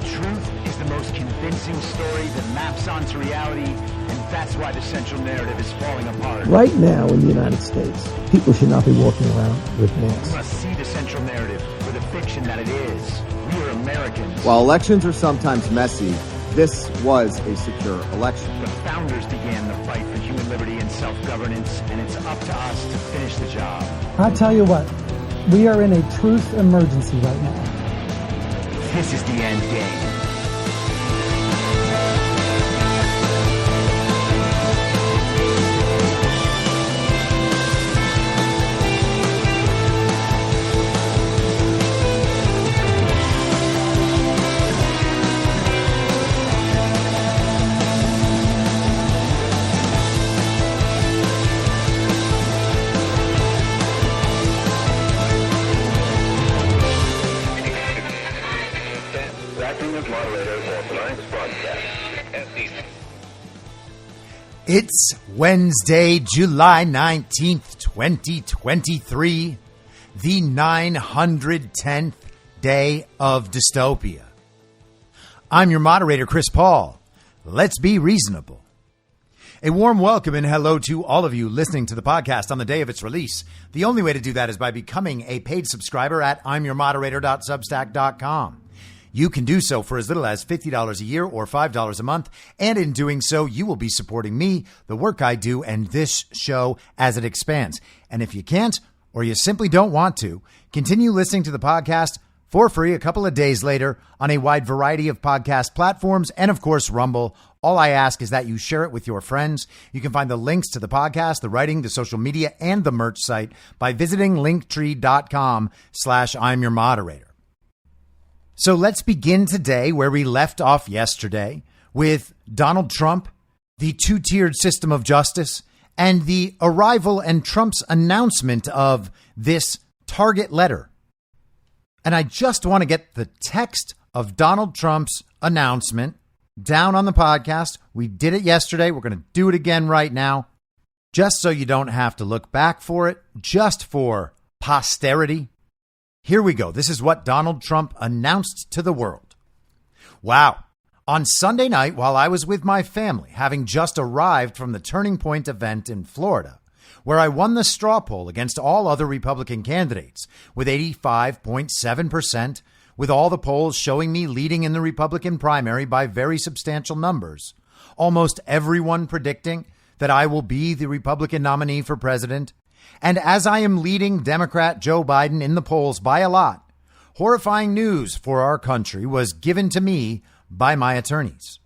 truth is the most convincing story that maps onto reality, and that's why the central narrative is falling apart. Right now in the United States, people should not be walking around with masks. We must see the central narrative for the fiction that it is. We are Americans. While elections are sometimes messy, this was a secure election. The founders began the fight for human liberty and self-governance, and it's up to us to finish the job. I'll tell you what, we are in a truth emergency right now. This is the end game. It's Wednesday, July 19th, 2023, the 910th day of dystopia. I'm your moderator, Chris Paul. Let's be reasonable. A warm welcome and hello to all of you listening to the podcast on the day of its release. The only way to do that is by becoming a paid subscriber at imyourmoderator.substack.com. You can do so for as little as $50 a year or $5 a month. And in doing so, you will be supporting me, the work I do, and this show as it expands. And if you can't, or you simply don't want to, continue listening to the podcast for free a couple of days later on a wide variety of podcast platforms and, of course, Rumble. All I ask is that you share it with your friends. You can find the links to the podcast, the writing, the social media, and the merch site by visiting linktree.com/I'mYourModerator. So let's begin today where we left off yesterday with Donald Trump, the two-tiered system of justice, and the arrival and Trump's announcement of this target letter. And I just want to get the text of Donald Trump's announcement down on the podcast. We did it yesterday. We're going to do it again right now, just so you don't have to look back for it, just for posterity. Here we go. This is what Donald Trump announced to the world. Wow. On Sunday night, while I was with my family, having just arrived from the Turning Point event in Florida, where I won the straw poll against all other Republican candidates with 85.7%, with all the polls showing me leading in the Republican primary by very substantial numbers, almost everyone predicting that I will be the Republican nominee for president. And as I am leading Democrat Joe Biden in the polls by a lot, horrifying news for our country was given to me by my attorneys.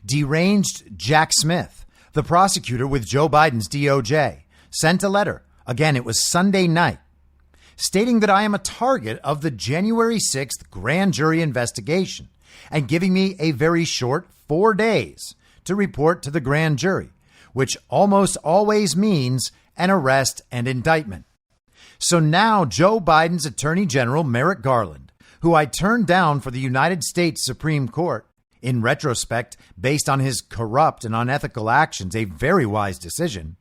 Deranged Jack Smith, the prosecutor with Joe Biden's DOJ, sent a letter, again, it was Sunday night, stating that I am a target of the January 6th grand jury investigation and giving me a very short 4 days to report to the grand jury, which almost always means an arrest and indictment. So now Joe Biden's Attorney General Merrick Garland, who I turned down for the United States Supreme Court, in retrospect, based on his corrupt and unethical actions, a very wise decision,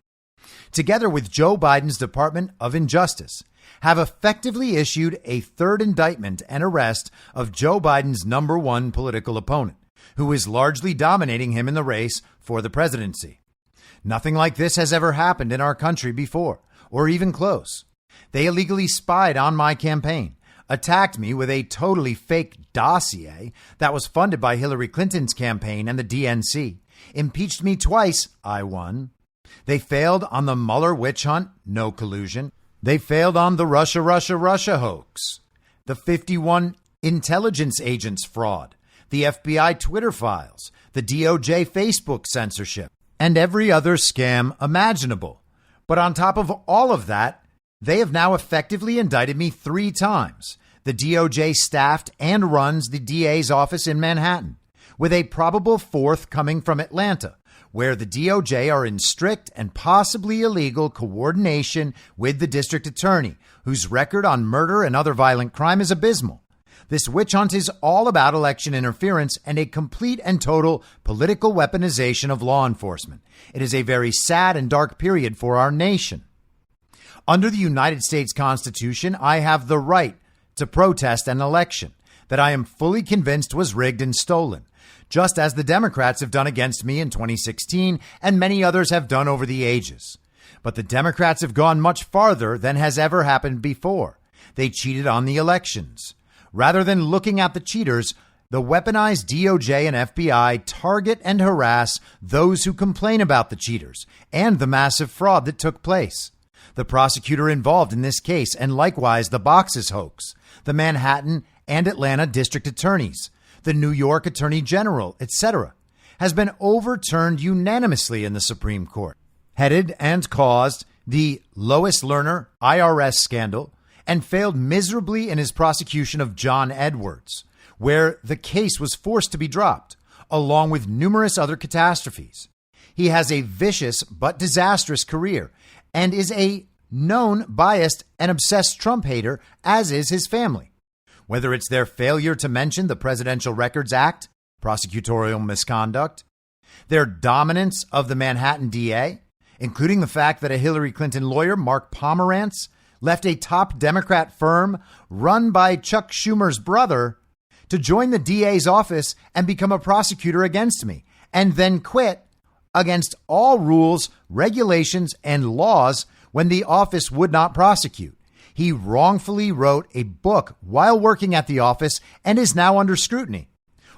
together with Joe Biden's Department of Injustice, have effectively issued a third indictment and arrest of Joe Biden's number one political opponent, who is largely dominating him in the race for the presidency. Nothing like this has ever happened in our country before, or even close. They illegally spied on my campaign, attacked me with a totally fake dossier that was funded by Hillary Clinton's campaign and the DNC, impeached me twice, I won. They failed on the Mueller witch hunt, no collusion. They failed on the Russia hoax, the 51 intelligence agents fraud, the FBI Twitter files, the DOJ Facebook censorship, and every other scam imaginable. But on top of all of that, they have now effectively indicted me 3 times. The DOJ staffed and runs the DA's office in Manhattan, with a probable 4th coming from Atlanta, where the DOJ are in strict and possibly illegal coordination with the district attorney, whose record on murder and other violent crime is abysmal. This witch hunt is all about election interference and a complete and total political weaponization of law enforcement. It is a very sad and dark period for our nation. Under the United States Constitution, I have the right to protest an election. that I am fully convinced was rigged and stolen, just as the Democrats have done against me in 2016 and many others have done over the ages. But the Democrats have gone much farther than has ever happened before. They cheated on the elections. Rather than looking at the cheaters, the weaponized DOJ and FBI target and harass those who complain about the cheaters and the massive fraud that took place. The prosecutor involved in this case, and likewise the Boxes hoax, the Manhattan and Atlanta district attorneys, the New York attorney general, etc., has been overturned unanimously in the Supreme Court. Headed and caused the Lois Lerner IRS scandal and failed miserably in his prosecution of John Edwards, where the case was forced to be dropped, along with numerous other catastrophes. He has a vicious but disastrous career and is a known biased and obsessed Trump hater, as is his family. Whether it's their failure to mention the Presidential Records Act, prosecutorial misconduct, their dominance of the Manhattan DA, including the fact that a Hillary Clinton lawyer, Mark Pomerantz, left a top Democrat firm run by Chuck Schumer's brother to join the DA's office and become a prosecutor against me, and then quit against all rules, regulations, and laws when the office would not prosecute. He wrongfully wrote a book while working at the office and is now under scrutiny.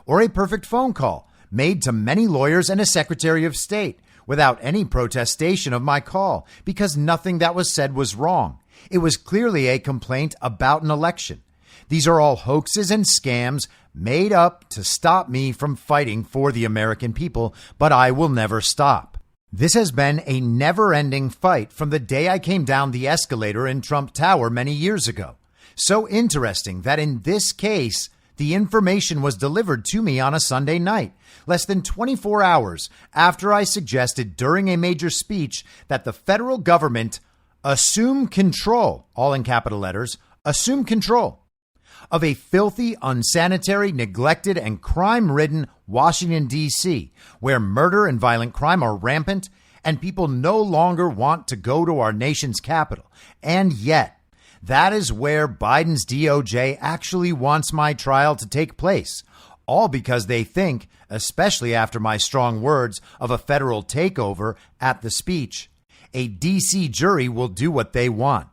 Or a perfect phone call made to many lawyers and a Secretary of State without any protestation of my call because nothing that was said was wrong. It was clearly a complaint about an election. These are all hoaxes and scams made up to stop me from fighting for the American people, but I will never stop. This has been a never-ending fight from the day I came down the escalator in Trump Tower many years ago. So interesting that in this case, the information was delivered to me on a Sunday night, less than 24 hours after I suggested during a major speech that the federal government assume control, all in capital letters, assume control of a filthy, unsanitary, neglected, and crime-ridden Washington, D.C., where murder and violent crime are rampant and people no longer want to go to our nation's capital. And yet, that is where Biden's DOJ actually wants my trial to take place, all because they think, especially after my strong words of a federal takeover at the speech, a D.C. jury will do what they want.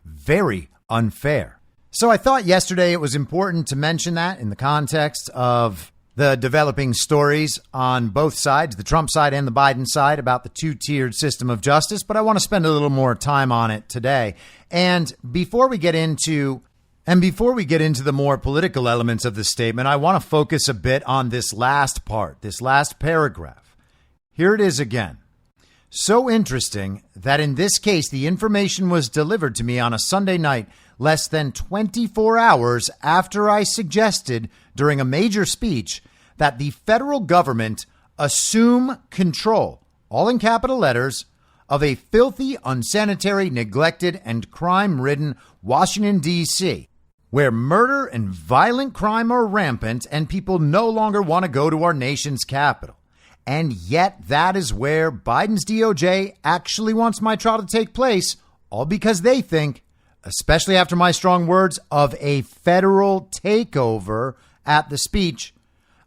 Very unfair. So I thought yesterday it was important to mention that in the context of the developing stories on both sides, the Trump side and the Biden side, about the two-tiered system of justice. But I want to spend a little more time on it today. And before we get into the more political elements of the statement, I want to focus a bit on this last part, this last paragraph. Here it is again. So interesting that in this case, the information was delivered to me on a Sunday night, less than 24 hours after I suggested during a major speech that the federal government assume control, all in capital letters, of a filthy, unsanitary, neglected, and crime-ridden Washington, D.C., where murder and violent crime are rampant and people no longer want to go to our nation's capital. And yet that is where Biden's DOJ actually wants my trial to take place, all because they think, especially after my strong words of a federal takeover at the speech,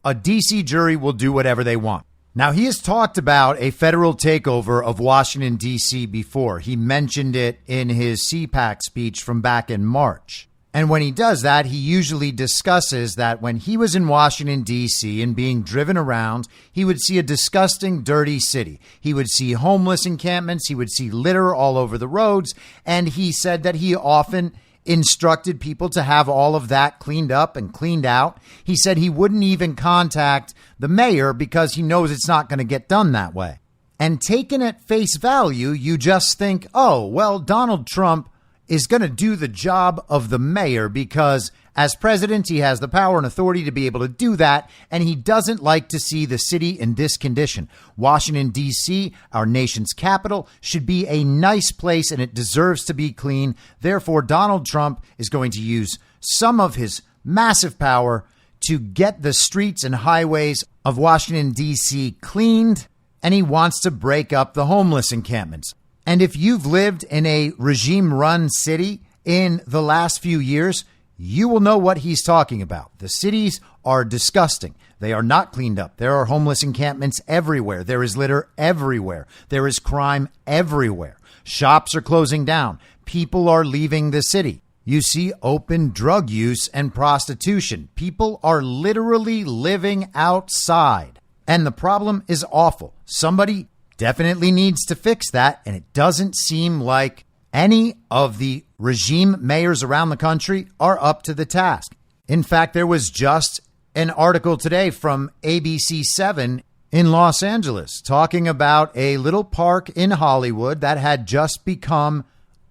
a D.C. jury will do whatever they want. Now, he has talked about a federal takeover of Washington, D.C. before. He mentioned it in his CPAC speech from back in March. And when he does that, he usually discusses that when he was in Washington, D.C. and being driven around, he would see a disgusting, dirty city. He would see homeless encampments. He would see litter all over the roads. And he said that he often instructed people to have all of that cleaned up and cleaned out. He said he wouldn't even contact the mayor because he knows it's not going to get done that way. And taken at face value, you just think, oh, well, Donald Trump is going to do the job of the mayor because as president, he has the power and authority to be able to do that. And he doesn't like to see the city in this condition. Washington, D.C., our nation's capital, should be a nice place and it deserves to be clean. Therefore, Donald Trump is going to use some of his massive power to get the streets and highways of Washington, D.C. cleaned. And he wants to break up the homeless encampments. And if you've lived in a regime-run city in the last few years, you will know what he's talking about. The cities are disgusting. They are not cleaned up. There are homeless encampments everywhere. There is litter everywhere. There is crime everywhere. Shops are closing down. People are leaving the city. You see open drug use and prostitution. People are literally living outside. And the problem is awful. Somebody definitely needs to fix that. And it doesn't seem like any of the regime mayors around the country are up to the task. In fact, there was just an article today from ABC7 in Los Angeles talking about a little park in Hollywood that had just become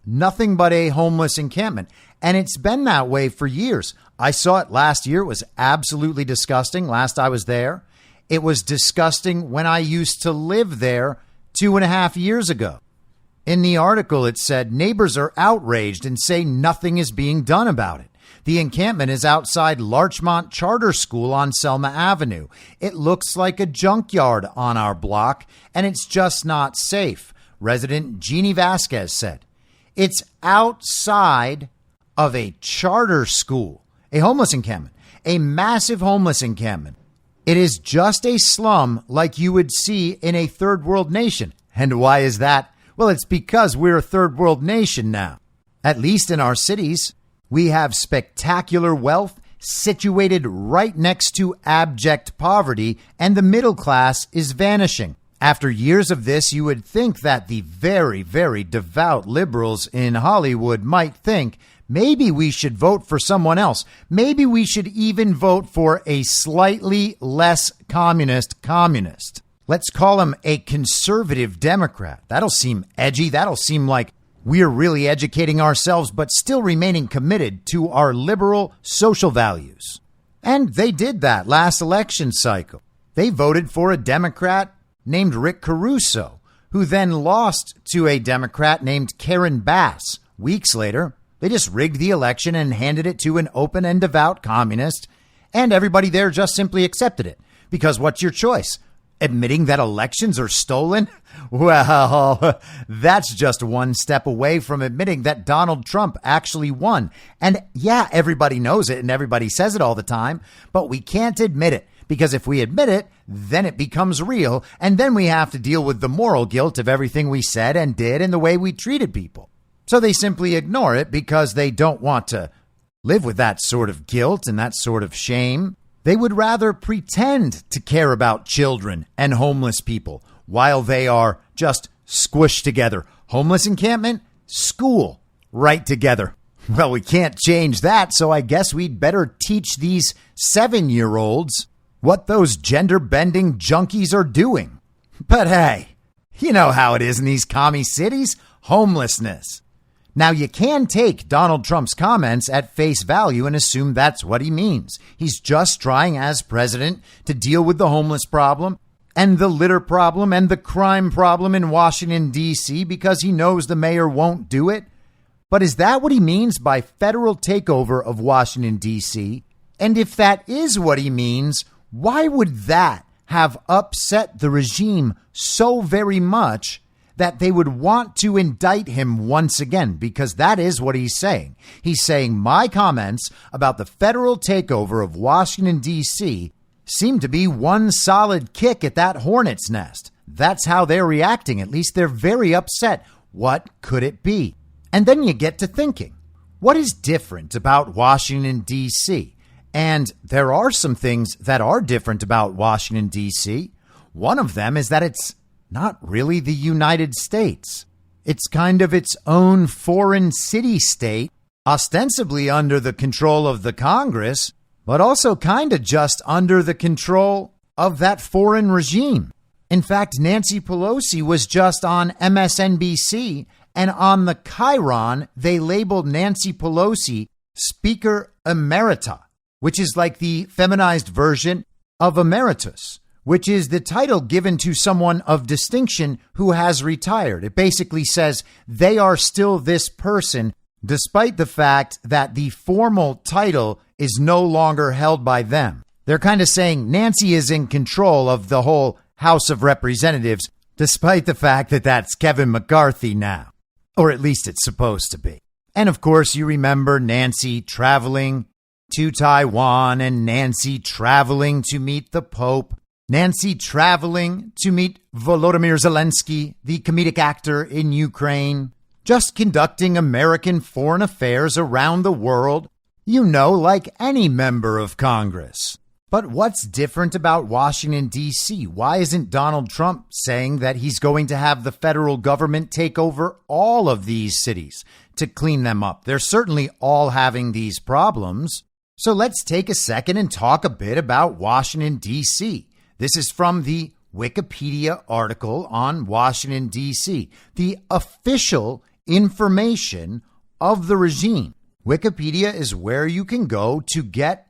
nothing but a homeless encampment. And it's been that way for years. I saw it last year. It was absolutely disgusting. Last I was there. It was disgusting when I used to live there 2.5 years ago. In the article, it said neighbors are outraged and say nothing is being done about it. The encampment is outside Larchmont Charter School on Selma Avenue. It looks like a junkyard on our block, and it's just not safe, resident Jeannie Vasquez said. It's outside of a charter school, a homeless encampment, a massive homeless encampment. It is just a slum like you would see in a third world nation. And why is that? Well, it's because we're a third world nation now. At least in our cities, we have spectacular wealth situated right next to abject poverty, and the middle class is vanishing. After years of this, you would think that the very, very devout liberals in Hollywood might think maybe we should vote for someone else. Maybe we should even vote for a slightly less communist. Let's call him a conservative Democrat. That'll seem edgy. That'll seem like we're really educating ourselves, but still remaining committed to our liberal social values. And they did that last election cycle. They voted for a Democrat named Rick Caruso, who then lost to a Democrat named Karen Bass. Weeks later, they just rigged the election and handed it to an open and devout communist, and everybody there just simply accepted it. Because what's your choice? Admitting that elections are stolen? Well, that's just one step away from admitting that Donald Trump actually won. And yeah, everybody knows it and everybody says it all the time, but we can't admit it, because if we admit it, then it becomes real. And then we have to deal with the moral guilt of everything we said and did and the way we treated people. So they simply ignore it because they don't want to live with that sort of guilt and that sort of shame. They would rather pretend to care about children and homeless people while they are just squished together. Homeless encampment, school, right together. Well, we can't change that, so I guess we'd better teach these 7-year-olds what those gender-bending junkies are doing. But hey, you know how it is in these commie cities. Homelessness. Now, you can take Donald Trump's comments at face value and assume that's what he means. He's just trying as president to deal with the homeless problem and the litter problem and the crime problem in Washington, D.C. because he knows the mayor won't do it. But is that what he means by federal takeover of Washington, D.C.? And if that is what he means, why would that have upset the regime so very much that they would want to indict him once again? Because that is what he's saying. He's saying my comments about the federal takeover of Washington, D.C. seem to be one solid kick at that hornet's nest. That's how they're reacting. At least they're very upset. What could it be? And then you get to thinking, what is different about Washington, D.C.? And there are some things that are different about Washington, D.C. One of them is that it's not really the United States. It's kind of its own foreign city-state, ostensibly under the control of the Congress, but also kind of just under the control of that foreign regime. In fact, Nancy Pelosi was just on MSNBC, and on the Chiron, they labeled Nancy Pelosi Speaker Emerita, which is like the feminized version of emeritus, which is the title given to someone of distinction who has retired. It basically says they are still this person, despite the fact that the formal title is no longer held by them. They're kind of saying Nancy is in control of the whole House of Representatives, despite the fact that that's Kevin McCarthy now, or at least it's supposed to be. And of course, you remember Nancy traveling to Taiwan and Nancy traveling to meet the Pope, Nancy traveling to meet Volodymyr Zelensky, the comedic actor in Ukraine, just conducting American foreign affairs around the world, like any member of Congress. But what's different about Washington, D.C.? Why isn't Donald Trump saying that he's going to have the federal government take over all of these cities to clean them up? They're certainly all having these problems. So let's take a second and talk a bit about Washington, D.C. This is from the Wikipedia article on Washington, D.C., the official information of the regime. Wikipedia is where you can go to get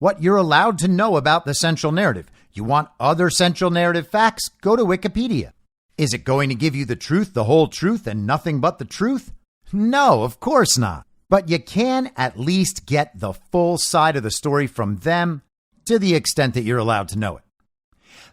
what you're allowed to know about the central narrative. You want other central narrative facts? Go to Wikipedia. Is it going to give you the truth, the whole truth, and nothing but the truth? No, of course not. But you can at least get the full side of the story from them to the extent that you're allowed to know it.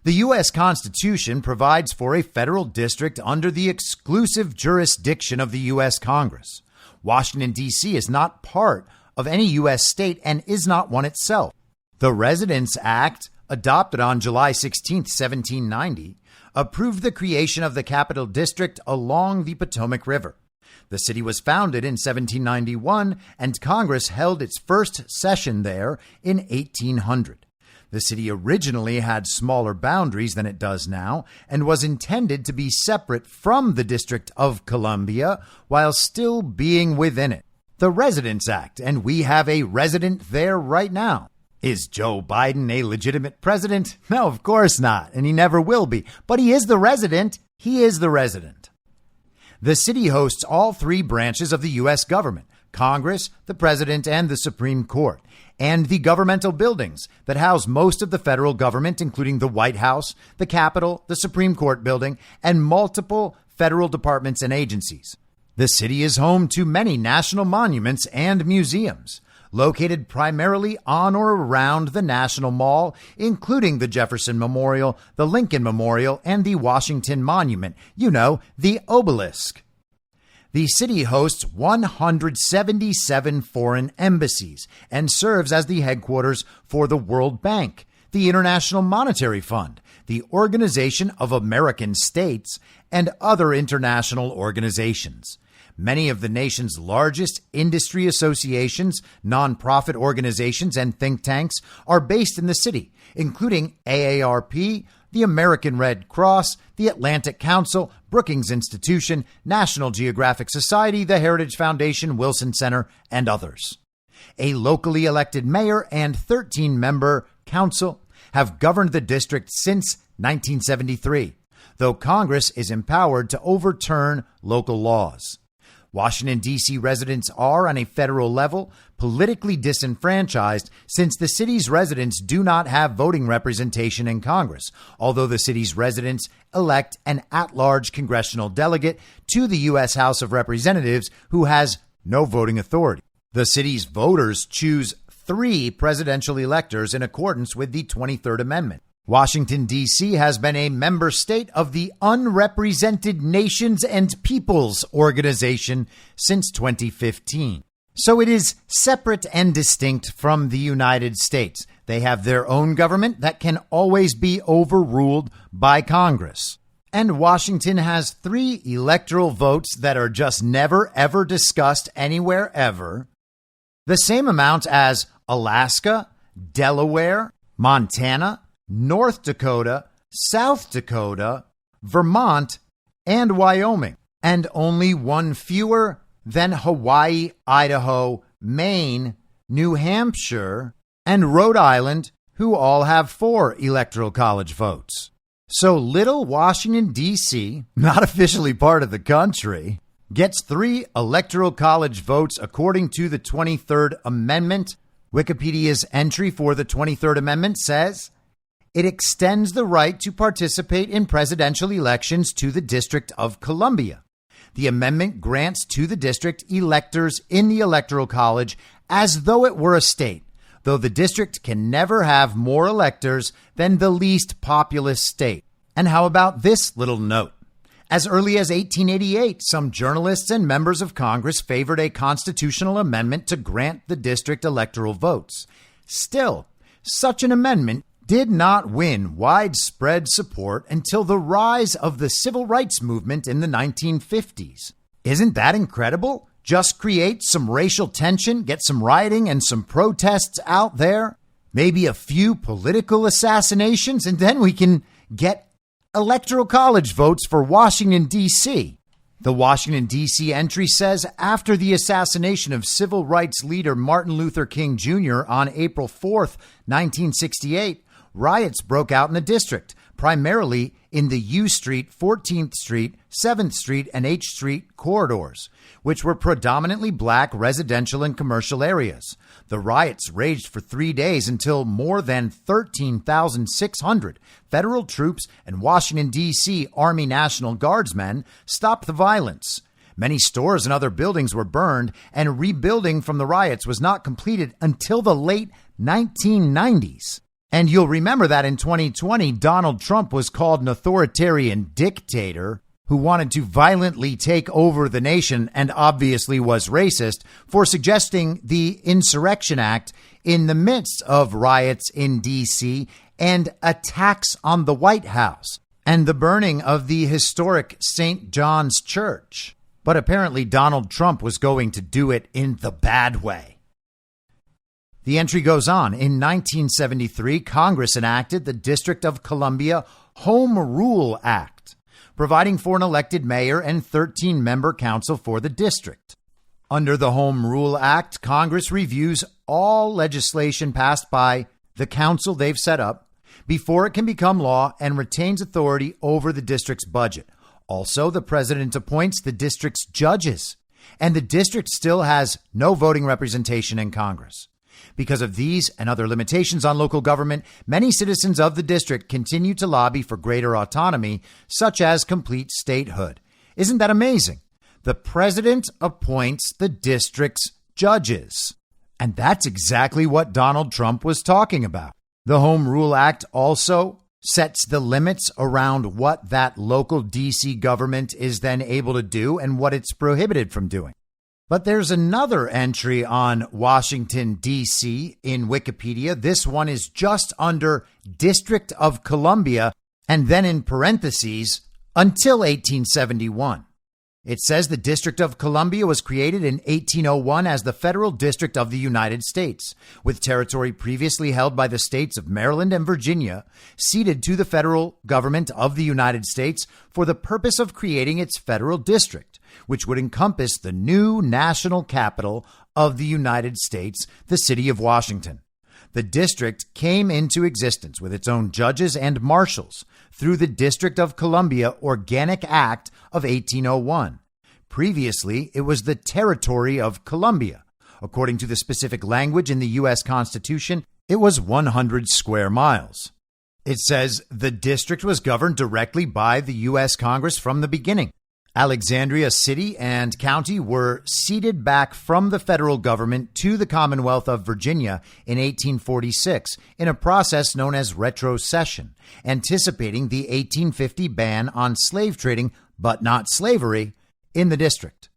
The U.S. Constitution provides for a federal district under the exclusive jurisdiction of the U.S. Congress. Washington, D.C. is not part of any U.S. state and is not one itself. The Residence Act, adopted on July 16, 1790, approved the creation of the Capital District along the Potomac River. The city was founded in 1791, and Congress held its first session there in 1800. The city originally had smaller boundaries than it does now and was intended to be separate from the District of Columbia while still being within it. The Residence Act, and we have a resident there right now. Is Joe Biden a legitimate president? No, of course not, and he never will be. But he is the resident. He is the resident. The city hosts all three branches of the U.S. government: Congress, the President, and the Supreme Court, and the governmental buildings that house most of the federal government, including the White House, the Capitol, the Supreme Court building, and multiple federal departments and agencies. The city is home to many national monuments and museums, located primarily on or around the National Mall, including the Jefferson Memorial, the Lincoln Memorial, and the Washington Monument, the obelisk. The city hosts 177 foreign embassies and serves as the headquarters for the World Bank, the International Monetary Fund, the Organization of American States, and other international organizations. Many of the nation's largest industry associations, nonprofit organizations, and think tanks are based in the city, including AARP, the American Red Cross, the Atlantic Council, Brookings Institution, National Geographic Society, the Heritage Foundation, Wilson Center, and others. A locally elected mayor and 13-member council have governed the district since 1973, though Congress is empowered to overturn local laws. Washington, D.C. residents are, on a federal level, politically disenfranchised since the city's residents do not have voting representation in Congress, although the city's residents elect an at-large congressional delegate to the U.S. House of Representatives who has no voting authority. The city's voters choose 3 presidential electors in accordance with the 23rd Amendment. Washington, D.C. has been a member state of the Unrepresented Nations and Peoples Organization since 2015. So it is separate and distinct from the United States. They have their own government that can always be overruled by Congress. And Washington has 3 electoral votes that are just never, ever discussed anywhere ever. The same amount as Alaska, Delaware, Montana, North Dakota, South Dakota, Vermont, and Wyoming, and only 1 fewer than Hawaii, Idaho, Maine, New Hampshire, and Rhode Island, who all have 4 electoral college votes. So little Washington, D.C., not officially part of the country, gets 3 electoral college votes according to the 23rd Amendment. Wikipedia's entry for the 23rd Amendment says, it extends the right to participate in presidential elections to the District of Columbia. The amendment grants to the district electors in the Electoral College as though it were a state, though the district can never have more electors than the least populous state. And how about this little note? As early as 1888, some journalists and members of Congress favored a constitutional amendment to grant the district electoral votes. Still, such an amendment did not win widespread support until the rise of the civil rights movement in the 1950s. Isn't that incredible? Just create some racial tension, get some rioting and some protests out there, maybe a few political assassinations, and then we can get electoral college votes for Washington, D.C. The Washington, D.C. entry says after the assassination of civil rights leader Martin Luther King Jr. on April 4th, 1968, riots broke out in the district, primarily in the U Street, 14th Street, 7th Street, and H Street corridors, which were predominantly black residential and commercial areas. The riots raged for 3 days until more than 13,600 federal troops and Washington, D.C. Army National Guardsmen stopped the violence. Many stores and other buildings were burned, and rebuilding from the riots was not completed until the late 1990s. And you'll remember that in 2020, Donald Trump was called an authoritarian dictator who wanted to violently take over the nation and obviously was racist for suggesting the Insurrection Act in the midst of riots in D.C. and attacks on the White House and the burning of the historic St. John's Church. But apparently Donald Trump was going to do it in the bad way. The entry goes on. In 1973, Congress enacted the District of Columbia Home Rule Act, providing for an elected mayor and 13-member council for the district. Under the Home Rule Act, Congress reviews all legislation passed by the council they've set up before it can become law and retains authority over the district's budget. Also, the president appoints the district's judges, and the district still has no voting representation in Congress. Because of these and other limitations on local government, many citizens of the district continue to lobby for greater autonomy, such as complete statehood. Isn't that amazing? The president appoints the district's judges. And that's exactly what Donald Trump was talking about. The Home Rule Act also sets the limits around what that local D.C. government is then able to do and what it's prohibited from doing. But there's another entry on Washington, D.C. in Wikipedia. This one is just under District of Columbia, and then in parentheses, until 1871. It says the District of Columbia was created in 1801 as the Federal District of the United States, with territory previously held by the states of Maryland and Virginia, ceded to the federal government of the United States for the purpose of creating its federal district, which would encompass the new national capital of the United States, the city of Washington. The district came into existence with its own judges and marshals through the District of Columbia Organic Act of 1801. Previously, it was the Territory of Columbia. According to the specific language in the U.S. Constitution, it was 100 square miles. It says the district was governed directly by the U.S. Congress from the beginning. Alexandria City and County were ceded back from the federal government to the Commonwealth of Virginia in 1846 in a process known as retrocession, anticipating the 1850 ban on slave trading, but not slavery, in the district.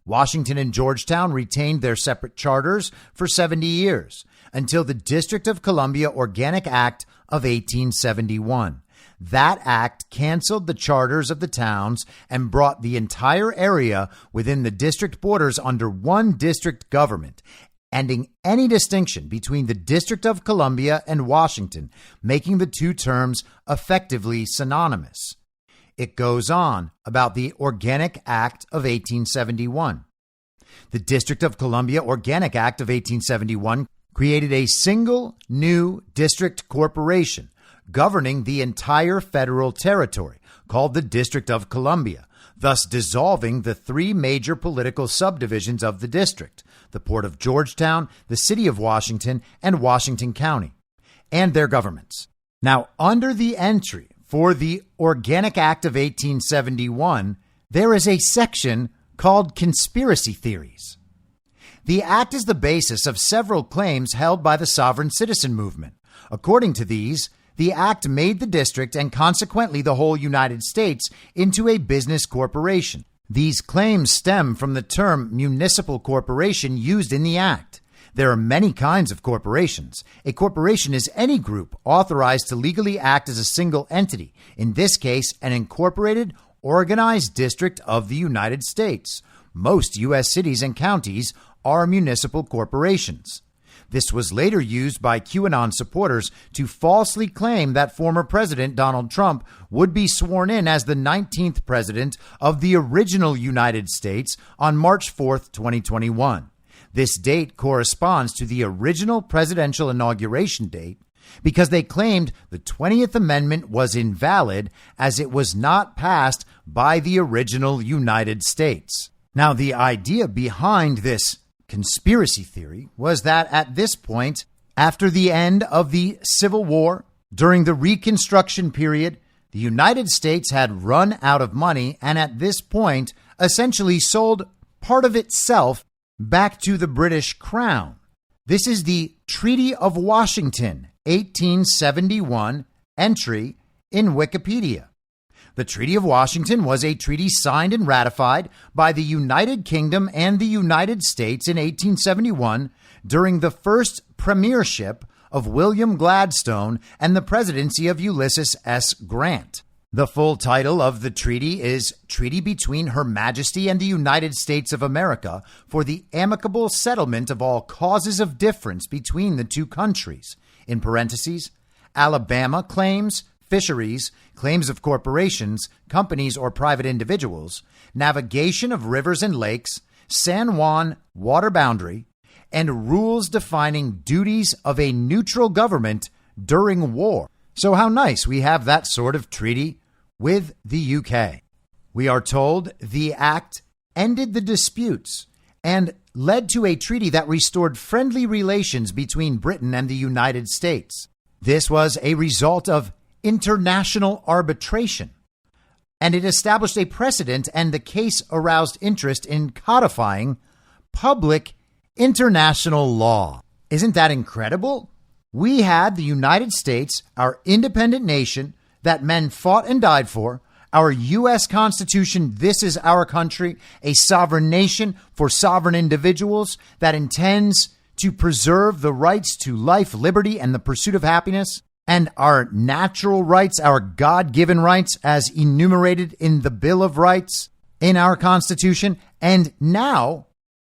Washington and Georgetown retained their separate charters for 70 years until the District of Columbia Organic Act of 1871. That act canceled the charters of the towns and brought the entire area within the district borders under one district government, ending any distinction between the District of Columbia and Washington, making the two terms effectively synonymous. It goes on about the Organic Act of 1871. The District of Columbia Organic Act of 1871 created a single new district corporation governing the entire federal territory, called the District of Columbia, thus dissolving the three major political subdivisions of the district, the Port of Georgetown, the City of Washington, and Washington County, and their governments. Now, under the entry for the Organic Act of 1871, there is a section called Conspiracy Theories. The act is the basis of several claims held by the sovereign citizen movement. According to these, the act made the district and consequently the whole United States into a business corporation. These claims stem from the term municipal corporation used in the act. There are many kinds of corporations. A corporation is any group authorized to legally act as a single entity, in this case, an incorporated, organized district of the United States. Most U.S. cities and counties are municipal corporations. This was later used by QAnon supporters to falsely claim that former President Donald Trump would be sworn in as the 19th president of the original United States on March 4th, 2021. This date corresponds to the original presidential inauguration date because they claimed the 20th Amendment was invalid as it was not passed by the original United States. Now, the idea behind this conspiracy theory was that at this point, after the end of the Civil War, during the Reconstruction period, the United States had run out of money and at this point essentially sold part of itself back to the British Crown. This is the Treaty of Washington, 1871 entry in Wikipedia. The Treaty of Washington was a treaty signed and ratified by the United Kingdom and the United States in 1871 during the first premiership of William Gladstone and the presidency of Ulysses S. Grant. The full title of the treaty is Treaty between Her Majesty and the United States of America for the amicable settlement of all causes of difference between the two countries, in parentheses, Alabama claims, fisheries, claims of corporations, companies, or private individuals, navigation of rivers and lakes, San Juan water boundary, and rules defining duties of a neutral government during war. So how nice we have that sort of treaty with the UK. We are told the act ended the disputes and led to a treaty that restored friendly relations between Britain and the United States. This was a result of international arbitration, and it established a precedent, and the case aroused interest in codifying public international law. Isn't that incredible? We had the United States, our independent nation that men fought and died for, our U.S. Constitution, this is our country, a sovereign nation for sovereign individuals that intends to preserve the rights to life, liberty, and the pursuit of happiness, and our natural rights, our God-given rights as enumerated in the Bill of Rights in our Constitution. And now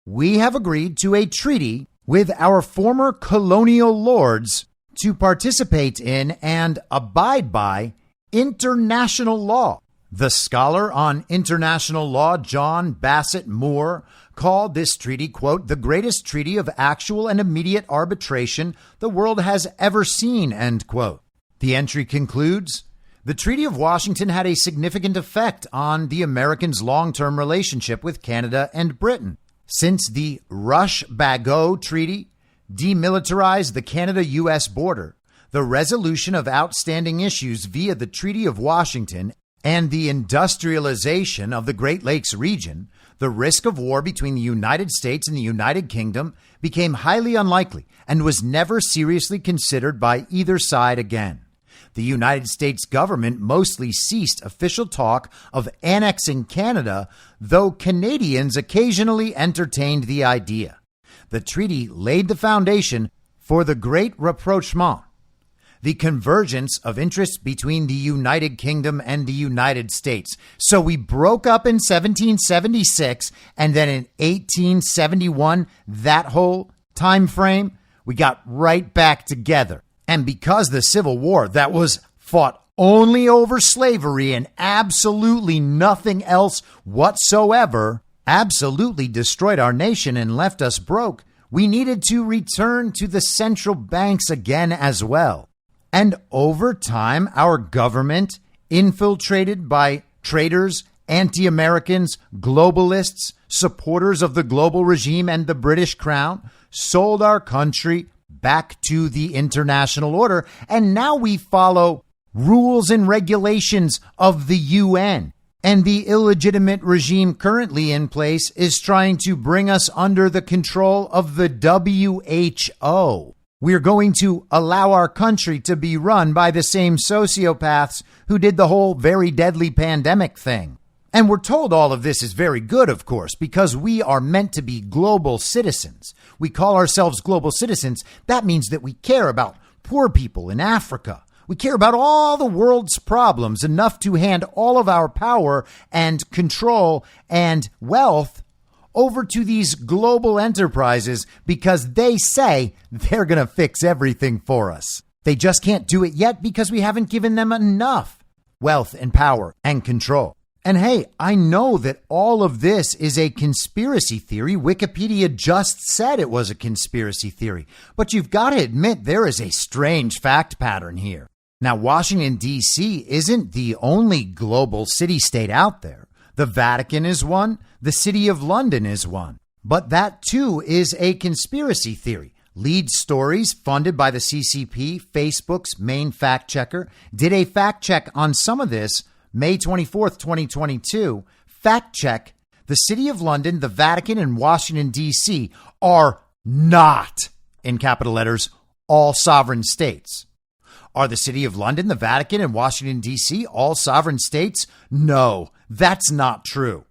we have agreed to a treaty with our former colonial lords to participate in and abide by international law. The scholar on international law, John Bassett Moore, called this treaty, quote, the greatest treaty of actual and immediate arbitration the world has ever seen, end quote. The entry concludes, the Treaty of Washington had a significant effect on the Americans' long-term relationship with Canada and Britain. Since the Rush-Bagot Treaty demilitarized the Canada-U.S. border, the resolution of outstanding issues via the Treaty of Washington and the industrialization of the Great Lakes region, the risk of war between the United States and the United Kingdom became highly unlikely and was never seriously considered by either side again. The United States government mostly ceased official talk of annexing Canada, though Canadians occasionally entertained the idea. The treaty laid the foundation for the Great Rapprochement, the convergence of interests between the United Kingdom and the United States. So we broke up in 1776, and then in 1871, that whole time frame, we got right back together. And because the Civil War that was fought only over slavery and absolutely nothing else whatsoever, absolutely destroyed our nation and left us broke, we needed to return to the central banks again as well. And over time, our government, infiltrated by traitors, anti-Americans, globalists, supporters of the global regime and the British Crown, sold our country back to the international order. And now we follow rules and regulations of the UN. And the illegitimate regime currently in place is trying to bring us under the control of the WHO. We're going to allow our country to be run by the same sociopaths who did the whole very deadly pandemic thing. And we're told all of this is very good, of course, because we are meant to be global citizens. We call ourselves global citizens. That means that we care about poor people in Africa. We care about all the world's problems enough to hand all of our power and control and wealth over to these global enterprises because they say they're going to fix everything for us. They just can't do it yet because we haven't given them enough wealth and power and control. And hey, I know that all of this is a conspiracy theory. Wikipedia just said it was a conspiracy theory. But you've got to admit there is a strange fact pattern here. Now, Washington, D.C. isn't the only global city-state out there. The Vatican is one. The City of London is one. But that, too, is a conspiracy theory. Lead Stories, funded by the CCP, Facebook's main fact checker, did a fact check on some of this May 24th, 2022. Fact check: the City of London, the Vatican, and Washington, D.C. are not, in capital letters, all sovereign states. Are the City of London, the Vatican, and Washington, D.C. all sovereign states? No, that's not true.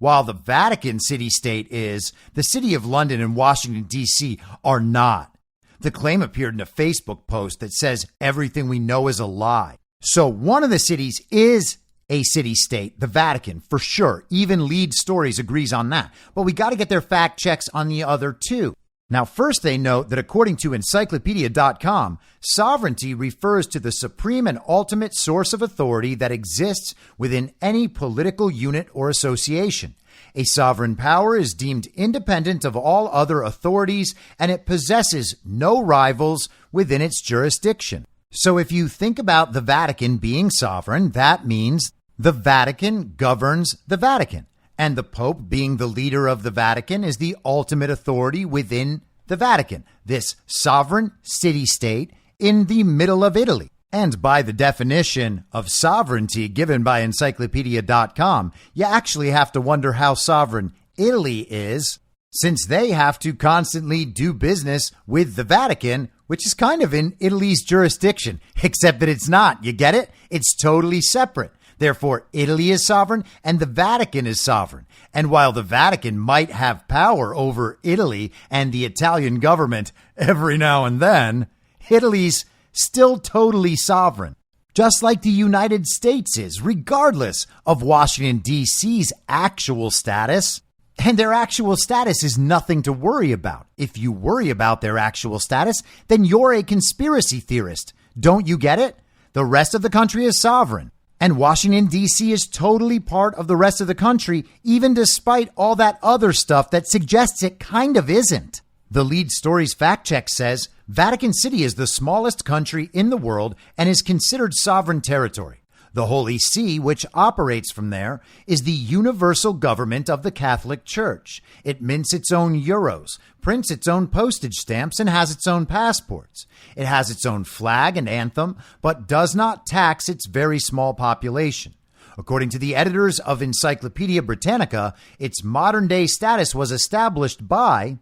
While the Vatican city-state is, the City of London and Washington, D.C. are not. The claim appeared in a Facebook post that says everything we know is a lie. So one of the cities is a city-state, the Vatican, for sure. Even Lead Stories agrees on that. But we got to get their fact checks on the other two. Now, first, they note that according to encyclopedia.com, sovereignty refers to the supreme and ultimate source of authority that exists within any political unit or association. A sovereign power is deemed independent of all other authorities, and it possesses no rivals within its jurisdiction. So if you think about the Vatican being sovereign, that means the Vatican governs the Vatican. And the Pope, being the leader of the Vatican, is the ultimate authority within the Vatican, this sovereign city-state in the middle of Italy. And by the definition of sovereignty given by encyclopedia.com, you actually have to wonder how sovereign Italy is, since they have to constantly do business with the Vatican, which is kind of in Italy's jurisdiction, except that it's not. You get it? It's totally separate. Therefore, Italy is sovereign and the Vatican is sovereign. And while the Vatican might have power over Italy and the Italian government every now and then, Italy's still totally sovereign, just like the United States is, regardless of Washington, D.C.'s actual status. And their actual status is nothing to worry about. If you worry about their actual status, then you're a conspiracy theorist. Don't you get it? The rest of the country is sovereign. And Washington, D.C. is totally part of the rest of the country, even despite all that other stuff that suggests it kind of isn't. The Lead Stories fact check says Vatican City is the smallest country in the world and is considered sovereign territory. The Holy See, which operates from there, is the universal government of the Catholic Church. It mints its own euros, prints its own postage stamps, and has its own passports. It has its own flag and anthem, but does not tax its very small population. According to the editors of Encyclopedia Britannica, its modern-day status was established by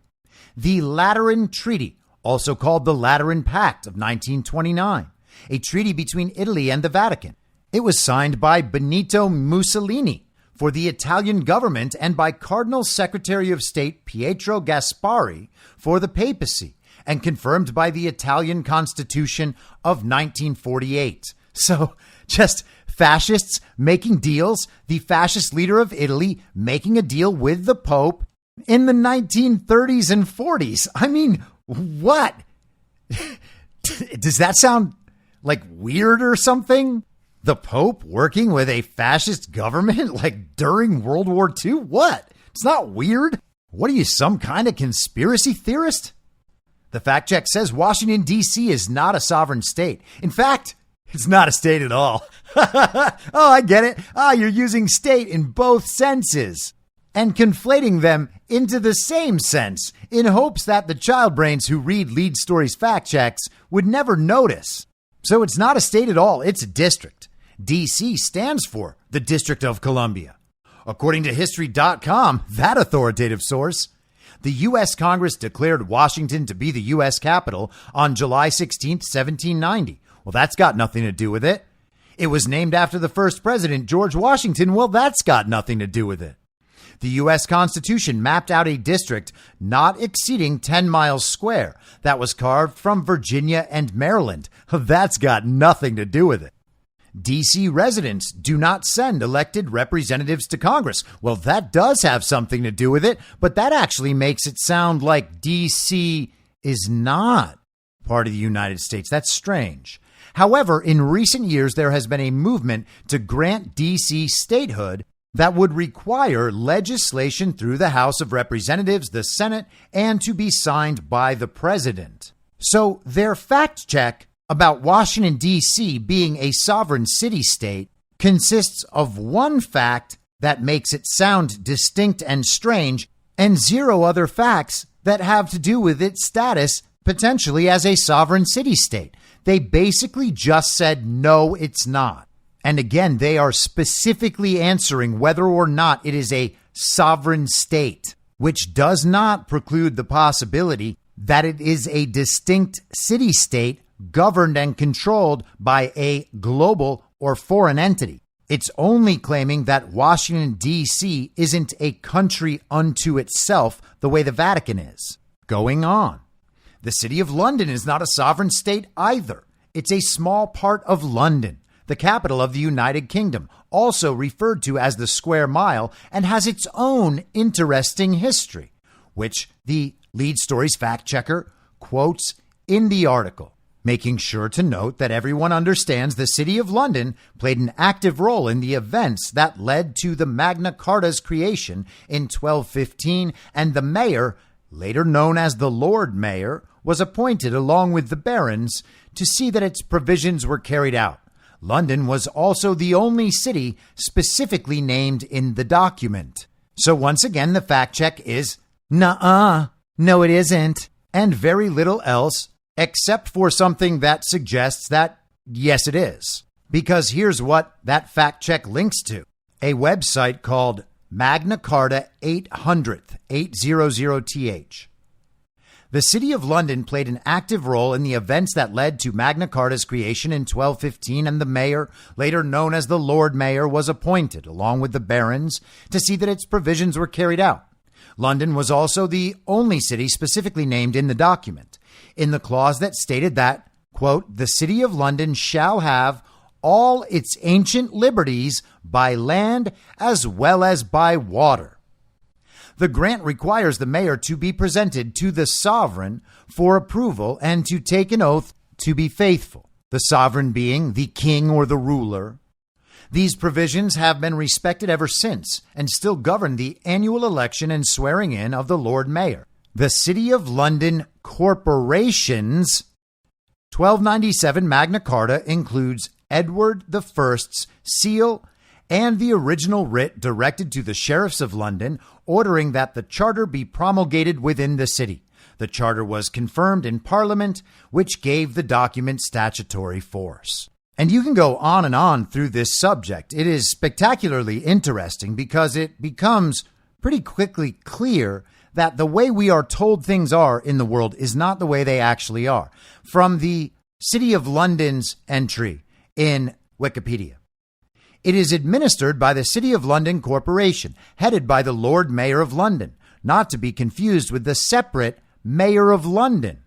the Lateran Treaty, also called the Lateran Pact of 1929, a treaty between Italy and the Vatican. It was signed by Benito Mussolini for the Italian government and by Cardinal Secretary of State Pietro Gasparri for the papacy, and confirmed by the Italian Constitution of 1948. So, just fascists making deals, the fascist leader of Italy making a deal with the Pope in the 1930s and 40s. I mean, what? Does that sound like weird or something? The Pope working with a fascist government like during World War II? What? It's not weird. What are you, some kind of conspiracy theorist? The fact check says Washington, D.C. is not a sovereign state. In fact, it's not a state at all. Oh, I get it. You're using state in both senses and conflating them into the same sense in hopes that the child brains who read Lead Stories fact checks would never notice. So it's not a state at all. It's a district. D.C. stands for the District of Columbia. According to History.com, that authoritative source, The U.S. Congress declared Washington to be the U.S. capital on July 16, 1790. Well, that's got nothing to do with it. It was named after the first president, George Washington. Well, that's got nothing to do with it. The U.S. Constitution mapped out a district not exceeding 10 miles square that was carved from Virginia and Maryland. That's got nothing to do with it. D.C. residents do not send elected representatives to Congress. Well, that does have something to do with it, but that actually makes it sound like D.C. is not part of the United States. That's strange. However, in recent years, there has been a movement to grant D.C. statehood that would require legislation through the House of Representatives, the Senate, and to be signed by the president. So their fact check about Washington, D.C. being a sovereign city-state consists of one fact that makes it sound distinct and strange, and zero other facts that have to do with its status potentially as a sovereign city-state. They basically just said, no, it's not. And again, they are specifically answering whether or not it is a sovereign state, which does not preclude the possibility that it is a distinct city-state governed and controlled by a global or foreign entity. It's only claiming that Washington, D.C. isn't a country unto itself the way the Vatican is. Going on. The City of London is not a sovereign state either. It's a small part of London, the capital of the United Kingdom, also referred to as the Square Mile, and has its own interesting history, which the Lead Stories fact checker quotes in the article, making sure to note that everyone understands the City of London played an active role in the events that led to the Magna Carta's creation in 1215, and the mayor, later known as the Lord Mayor, was appointed along with the barons to see that its provisions were carried out. London was also the only city specifically named in the document. So once again, the fact check is, nuh-uh, no it isn't, and very little else except for something that suggests that, yes, it is. Because here's what that fact check links to. A website called Magna Carta 800th, 800th. The City of London played an active role in the events that led to Magna Carta's creation in 1215, and the mayor, later known as the Lord Mayor, was appointed, along with the barons, to see that its provisions were carried out. London was also the only city specifically named in the document, in the clause that stated that, quote, the City of London shall have all its ancient liberties by land as well as by water. The grant requires the mayor to be presented to the sovereign for approval and to take an oath to be faithful, the sovereign being the king or the ruler. These provisions have been respected ever since and still govern the annual election and swearing in of the Lord Mayor. The City of London Corporation's 1297 Magna Carta includes Edward I's seal and the original writ directed to the sheriffs of London, ordering that the charter be promulgated within the city. The charter was confirmed in Parliament, which gave the document statutory force. And you can go on and on through this subject. It is spectacularly interesting because it becomes pretty quickly clear that the way we are told things are in the world is not the way they actually are. From the City of London's entry in Wikipedia. It is administered by the City of London Corporation, headed by the Lord Mayor of London, not to be confused with the separate Mayor of London,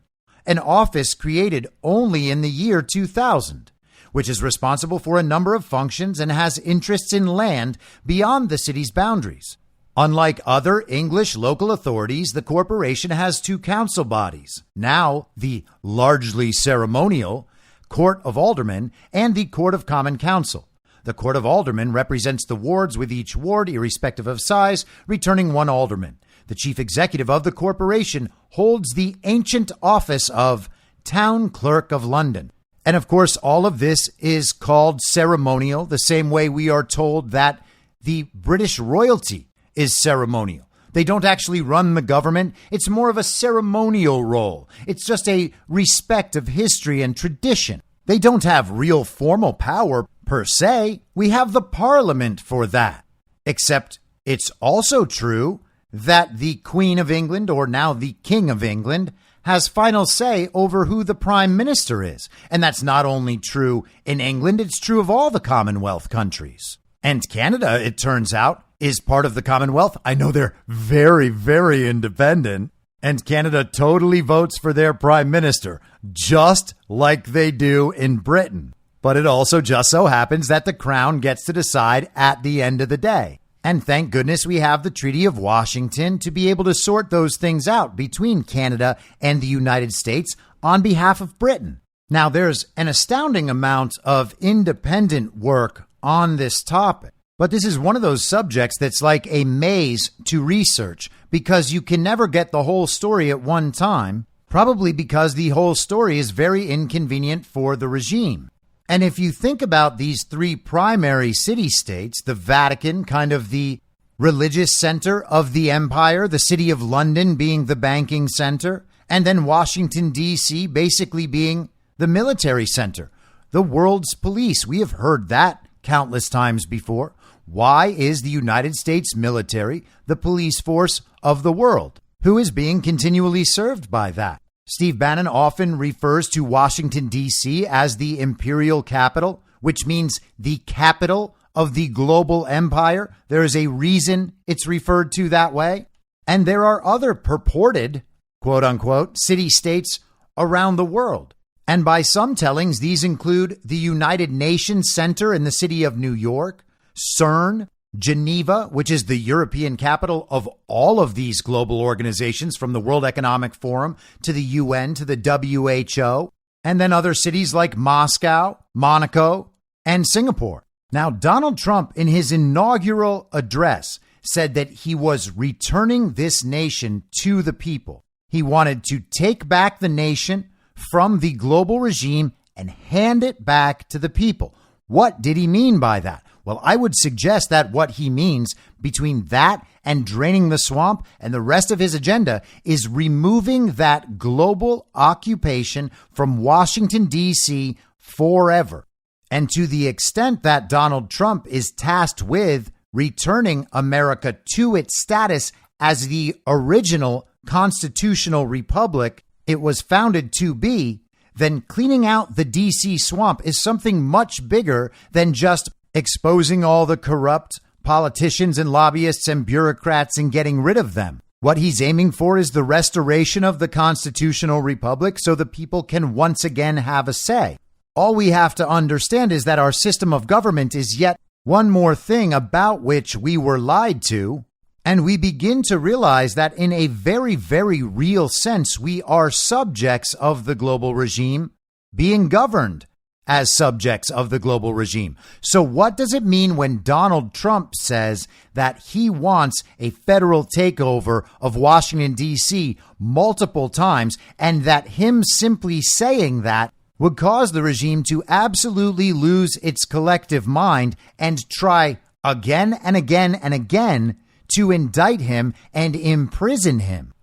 an office created only in the year 2000, which is responsible for a number of functions and has interests in land beyond the city's boundaries. Unlike other English local authorities, the corporation has two council bodies, now the largely ceremonial Court of Aldermen and the Court of Common Council. The Court of Aldermen represents the wards, with each ward, irrespective of size, returning one alderman. The chief executive of the corporation holds the ancient office of Town Clerk of London. And of course, all of this is called ceremonial, the same way we are told that the British royalty is ceremonial. They don't actually run the government. It's more of a ceremonial role. It's just a respect of history and tradition. They don't have real formal power per se. We have the Parliament for that. Except it's also true that the Queen of England, or now the King of England, has final say over who the Prime Minister is. And that's not only true in England, it's true of all the Commonwealth countries. And Canada, it turns out, is part of the Commonwealth. I know they're very, very independent. And Canada totally votes for their Prime Minister, just like they do in Britain. But it also just so happens that the Crown gets to decide at the end of the day. And thank goodness we have the Treaty of Washington to be able to sort those things out between Canada and the United States on behalf of Britain. Now, there's an astounding amount of independent work on this topic, but this is one of those subjects that's like a maze to research because you can never get the whole story at one time, probably because the whole story is very inconvenient for the regime. And if you think about these three primary city-states, the Vatican, kind of the religious center of the empire, the city of London being the banking center, and then Washington, D.C. basically being the military center, the world's police. We have heard that countless times before. Why is the United States military the police force of the world? Who is being continually served by that? Steve Bannon often refers to Washington, D.C. as the imperial capital, which means the capital of the global empire. There is a reason it's referred to that way. And there are other purported, quote unquote, city-states around the world. And by some tellings, these include the United Nations Center in the city of New York, CERN, Geneva, which is the European capital of all of these global organizations, from the World Economic Forum to the UN to the WHO, and then other cities like Moscow, Monaco, and Singapore. Now, Donald Trump, in his inaugural address, said that he was returning this nation to the people. He wanted to take back the nation from the global regime and hand it back to the people. What did he mean by that? Well, I would suggest that what he means between that and draining the swamp and the rest of his agenda is removing that global occupation from Washington, D.C. forever. And to the extent that Donald Trump is tasked with returning America to its status as the original constitutional republic it was founded to be, then cleaning out the D.C. swamp is something much bigger than just exposing all the corrupt politicians and lobbyists and bureaucrats and getting rid of them. What he's aiming for is the restoration of the constitutional republic so the people can once again have a say. All we have to understand is that our system of government is yet one more thing about which we were lied to, and we begin to realize that in a very, very real sense, we are subjects of the global regime being governed as subjects of the global regime. So what does it mean when Donald Trump says that he wants a federal takeover of Washington, D.C. multiple times, and that him simply saying that would cause the regime to absolutely lose its collective mind and try again and again and again to indict him and imprison him?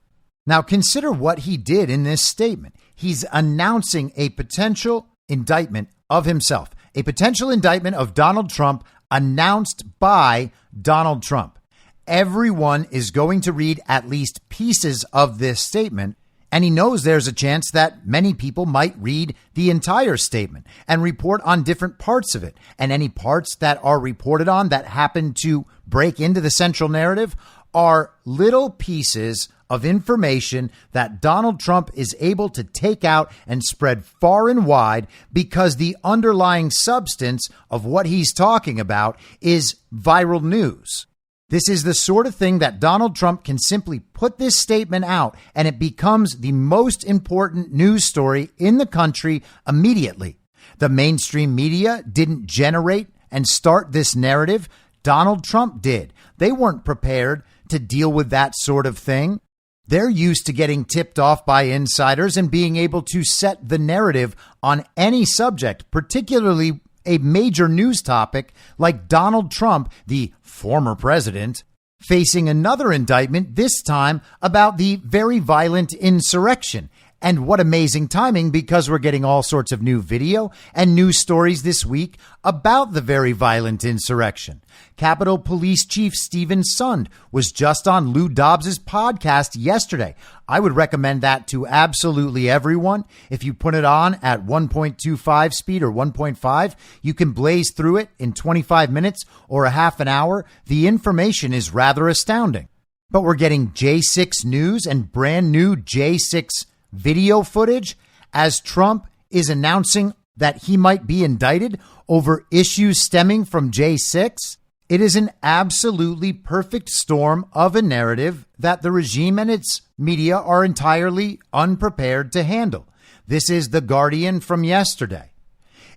Now consider what he did in this statement. He's announcing a potential indictment of himself, a potential indictment of Donald Trump announced by Donald Trump. Everyone is going to read at least pieces of this statement, and he knows there's a chance that many people might read the entire statement and report on different parts of it. And any parts that are reported on that happen to break into the central narrative are little pieces of information that Donald Trump is able to take out and spread far and wide because the underlying substance of what he's talking about is viral news. This is the sort of thing that Donald Trump can simply put this statement out and it becomes the most important news story in the country immediately. The mainstream media didn't generate and start this narrative. Donald Trump did. They weren't prepared to deal with that sort of thing. They're used to getting tipped off by insiders and being able to set the narrative on any subject, particularly a major news topic like Donald Trump, the former president, facing another indictment, this time about the very violent insurrection. And what amazing timing, because we're getting all sorts of new video and news stories this week about the very violent insurrection. Capitol Police Chief Stephen Sund was just on Lou Dobbs's podcast yesterday. I would recommend that to absolutely everyone. If you put it on at 1.25 speed or 1.5, you can blaze through it in 25 minutes or a half an hour. The information is rather astounding. But we're getting J6 news and brand new J6 video footage as Trump is announcing that he might be indicted over issues stemming from J6. It is an absolutely perfect storm of a narrative that the regime and its media are entirely unprepared to handle. This is The Guardian from yesterday.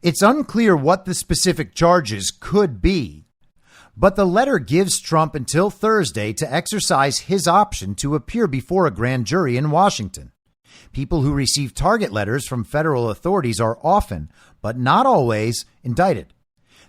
It's unclear what the specific charges could be, but the letter gives Trump until Thursday to exercise his option to appear before a grand jury in Washington. People who receive target letters from federal authorities are often, but not always, indicted.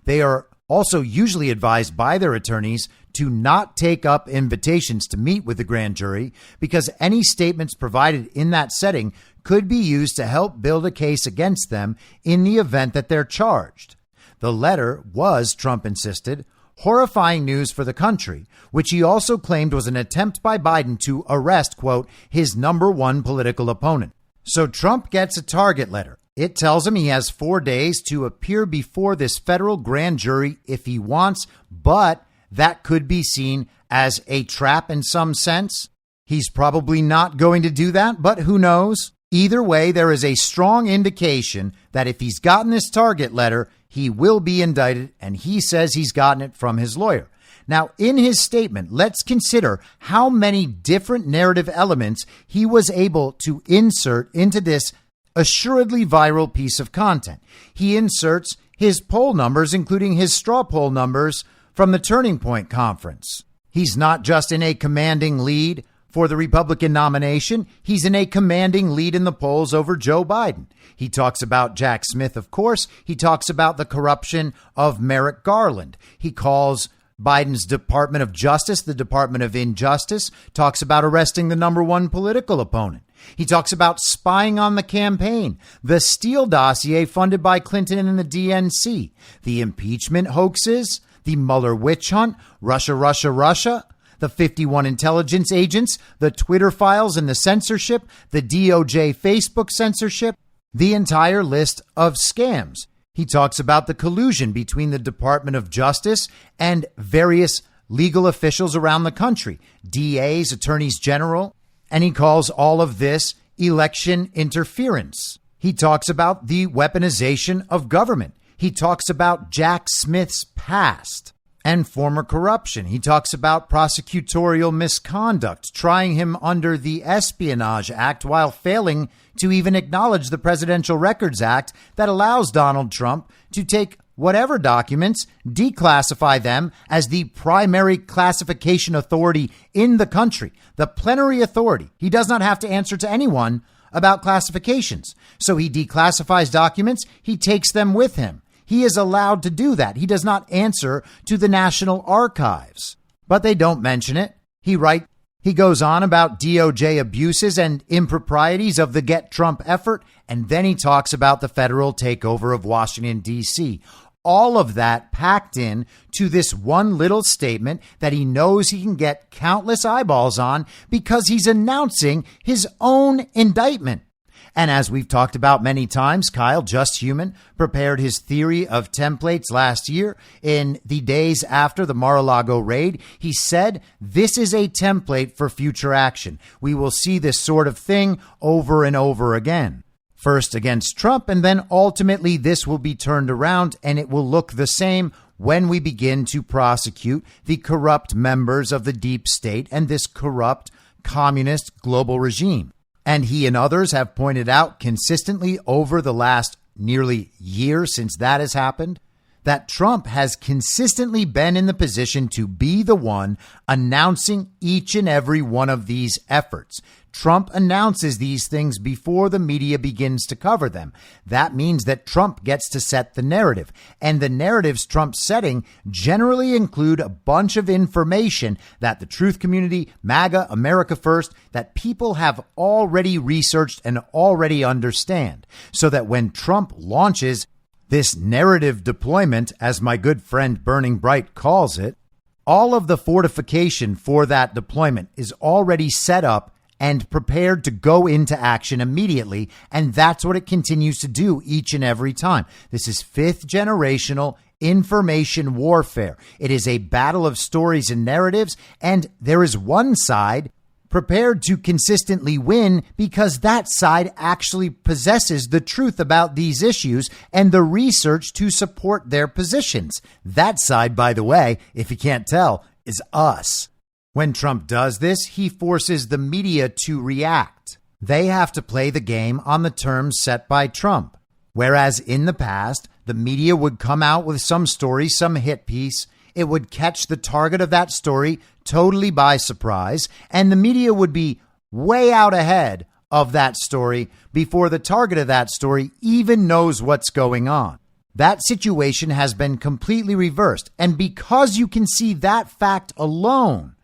They are also usually advised by their attorneys to not take up invitations to meet with the grand jury because any statements provided in that setting could be used to help build a case against them in the event that they're charged. The letter was, Trump insisted, horrifying news for the country, which he also claimed was an attempt by Biden to arrest, quote, his number one political opponent. So Trump gets a target letter. It tells him he has 4 days to appear before this federal grand jury if he wants, but that could be seen as a trap in some sense. He's probably not going to do that, but who knows? Either way, there is a strong indication that if he's gotten this target letter, he will be indicted, and he says he's gotten it from his lawyer. Now, in his statement, let's consider how many different narrative elements he was able to insert into this assuredly viral piece of content. He inserts his poll numbers, including his straw poll numbers from the Turning Point Conference. He's not just in a commanding lead for the Republican nomination. He's in a commanding lead in the polls over Joe Biden. He talks about Jack Smith, of course. He talks about the corruption of Merrick Garland. He calls Biden's Department of Justice the Department of Injustice, talks about arresting the number one political opponent. He talks about spying on the campaign, the Steele dossier funded by Clinton and the DNC, the impeachment hoaxes, the Mueller witch hunt, Russia, the 51 intelligence agents, the Twitter files and the censorship, the DOJ Facebook censorship, the entire list of scams. He talks about the collusion between the Department of Justice and various legal officials around the country, DAs, attorneys general, and he calls all of this election interference. He talks about the weaponization of government. He talks about Jack Smith's past and former corruption. He talks about prosecutorial misconduct, trying him under the Espionage Act while failing to even acknowledge the Presidential Records Act that allows Donald Trump to take whatever documents, declassify them as the primary classification authority in the country, the plenary authority. He does not have to answer to anyone about classifications. So he declassifies documents. He takes them with him. He is allowed to do that. He does not answer to the National Archives, but they don't mention it. He goes on about DOJ abuses and improprieties of the Get Trump effort, and then he talks about the federal takeover of Washington, D.C. All of that packed in to this one little statement that he knows he can get countless eyeballs on because he's announcing his own indictment. And as we've talked about many times, Kyle Just Human prepared his theory of templates last year in the days after the Mar-a-Lago raid. He said, this is a template for future action. We will see this sort of thing over and over again. First against Trump, and then ultimately this will be turned around and it will look the same when we begin to prosecute the corrupt members of the deep state and this corrupt communist global regime. And he and others have pointed out consistently over the last nearly year since that has happened, that Trump has consistently been in the position to be the one announcing each and every one of these efforts. Trump announces these things before the media begins to cover them. That means that Trump gets to set the narrative. And the narratives Trump's setting generally include a bunch of information that the truth community, MAGA, America First, that people have already researched and already understand. So that when Trump launches this narrative deployment, as my good friend Burning Bright calls it, all of the fortification for that deployment is already set up and prepared to go into action immediately. And that's what it continues to do each and every time. This is fifth generational information warfare. It is a battle of stories and narratives. And there is one side prepared to consistently win because that side actually possesses the truth about these issues and the research to support their positions. That side, by the way, if you can't tell, is us. When Trump does this, he forces the media to react. They have to play the game on the terms set by Trump. Whereas in the past, the media would come out with some story, some hit piece. It would catch the target of that story totally by surprise, and the media would be way out ahead of that story before the target of that story even knows what's going on. That situation has been completely reversed. And because you can see that fact alone,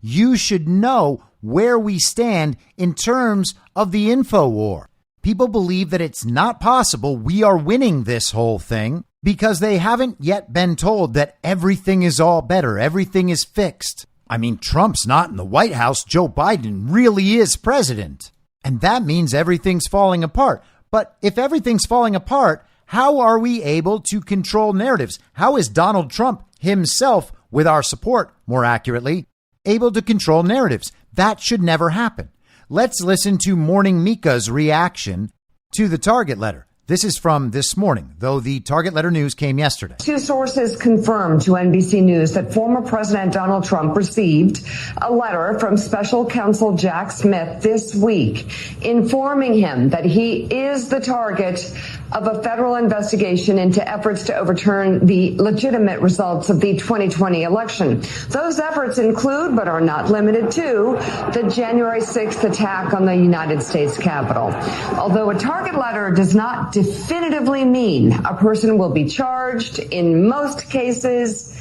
you should know where we stand in terms of the info war. People believe that it's not possible we are winning this whole thing because they haven't yet been told that everything is all better, everything is fixed. I mean, Trump's not in the White House. Joe Biden really is president. And that means everything's falling apart. But if everything's falling apart, how are we able to control narratives? How is Donald Trump himself, with our support, more accurately, able to control narratives? That should never happen. Let's listen to Morning Mika's reaction to the Target letter. This is from this morning, though the Target letter news came yesterday. Two sources confirmed to NBC News that former President Donald Trump received a letter from Special Counsel Jack Smith this week informing him that he is the target of a federal investigation into efforts to overturn the legitimate results of the 2020 election. Those efforts include, but are not limited to, the January 6th attack on the United States Capitol. Although a target letter does not definitively mean a person will be charged, in most cases,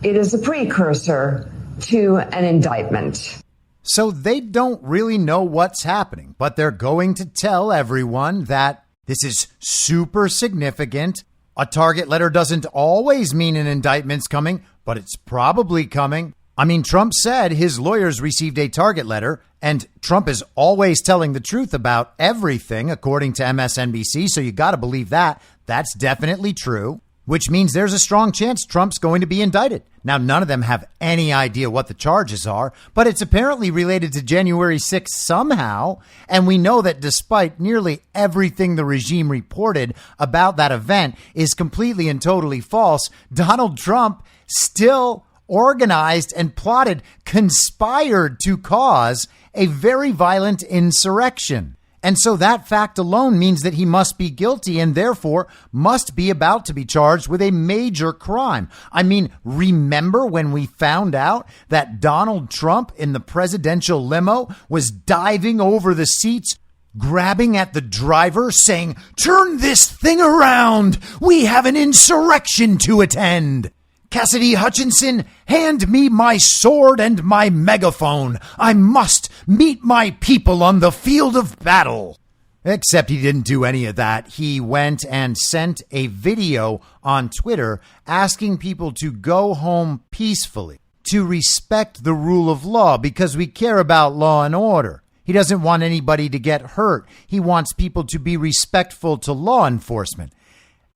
it is a precursor to an indictment. So they don't really know what's happening, but they're going to tell everyone that this is super significant. A target letter doesn't always mean an indictment's coming, but it's probably coming. I mean, Trump said his lawyers received a target letter, and Trump is always telling the truth about everything, according to MSNBC. So you got to believe that. That's definitely true, which means there's a strong chance Trump's going to be indicted. Now, none of them have any idea what the charges are, but it's apparently related to January 6th somehow. And we know that despite nearly everything the regime reported about that event is completely and totally false, Donald Trump still organized and plotted, conspired to cause a very violent insurrection. And so that fact alone means that he must be guilty and therefore must be about to be charged with a major crime. I mean, remember when we found out that Donald Trump in the presidential limo was diving over the seats, grabbing at the driver, saying, "Turn this thing around. We have an insurrection to attend. Cassidy Hutchinson, hand me my sword and my megaphone. I must meet my people on the field of battle." Except he didn't do any of that. He went and sent a video on Twitter asking people to go home peacefully, to respect the rule of law, because we care about law and order. He doesn't want anybody to get hurt. He wants people to be respectful to law enforcement.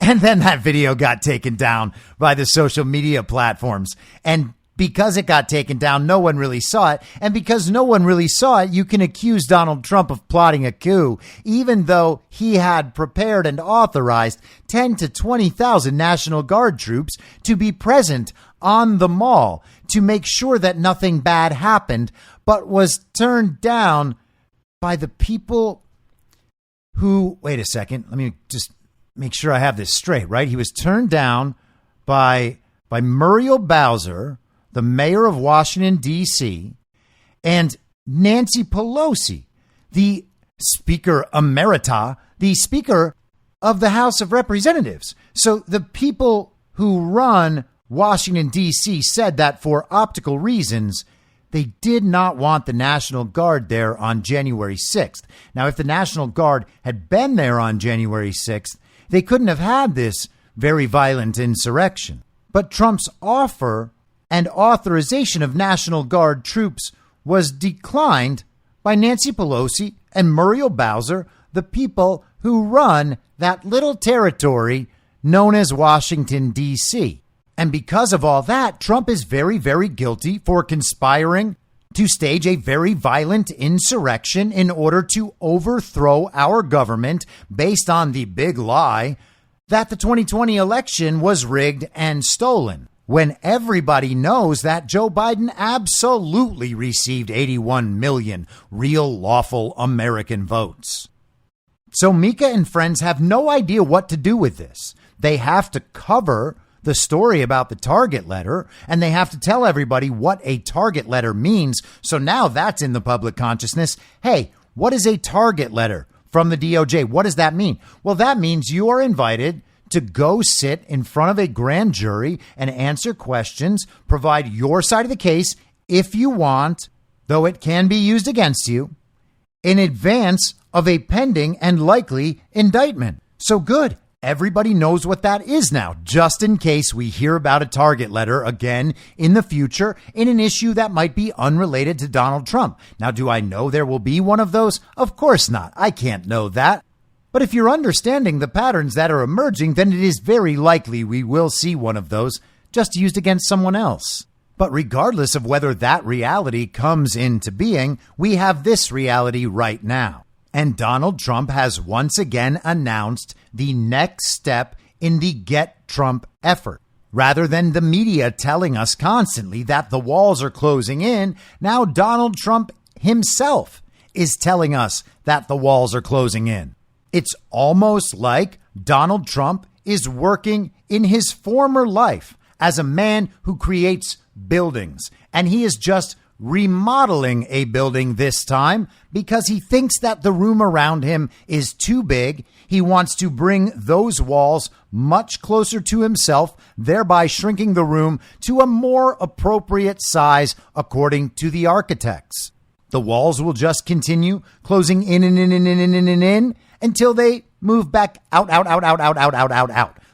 And then that video got taken down by the social media platforms. And because it got taken down, no one really saw it. And because no one really saw it, you can accuse Donald Trump of plotting a coup, even though he had prepared and authorized 10 to 20,000 National Guard troops to be present on the mall to make sure that nothing bad happened, but was turned down by the people who, wait a second, let me just make sure I have this straight, right? He was turned down by Muriel Bowser, the mayor of Washington, D.C., and Nancy Pelosi, the Speaker Emerita, the Speaker of the House of Representatives. So the people who run Washington, D.C. said that for optical reasons, they did not want the National Guard there on January 6th. Now, if the National Guard had been there on January 6th, they couldn't have had this very violent insurrection. But Trump's offer and authorization of National Guard troops was declined by Nancy Pelosi and Muriel Bowser, the people who run that little territory known as Washington, D.C. And because of all that, Trump is very, very guilty for conspiring to stage a very violent insurrection in order to overthrow our government based on the big lie that the 2020 election was rigged and stolen, when everybody knows that Joe Biden absolutely received 81 million real lawful American votes. So Mika and friends have no idea what to do with this. They have to cover the story about the target letter, and they have to tell everybody what a target letter means. So now that's in the public consciousness. Hey, what is a target letter from the DOJ? What does that mean? Well, that means you are invited to go sit in front of a grand jury and answer questions, provide your side of the case if you want, though it can be used against you, in advance of a pending and likely indictment. So good. Everybody knows what that is now, just in case we hear about a target letter again in the future in an issue that might be unrelated to Donald Trump. Now, do I know there will be one of those? Of course not. I can't know that. But if you're understanding the patterns that are emerging, then it is very likely we will see one of those just used against someone else. But regardless of whether that reality comes into being, we have this reality right now. And Donald Trump has once again announced the next step in the Get Trump effort. Rather than the media telling us constantly that the walls are closing in, now Donald Trump himself is telling us that the walls are closing in. It's almost like Donald Trump is working in his former life as a man who creates buildings, and he is just remodeling a building this time because he thinks that the room around him is too big. He wants to bring those walls much closer to himself, thereby shrinking the room to a more appropriate size according to the architects. The walls will just continue closing in until they move back out,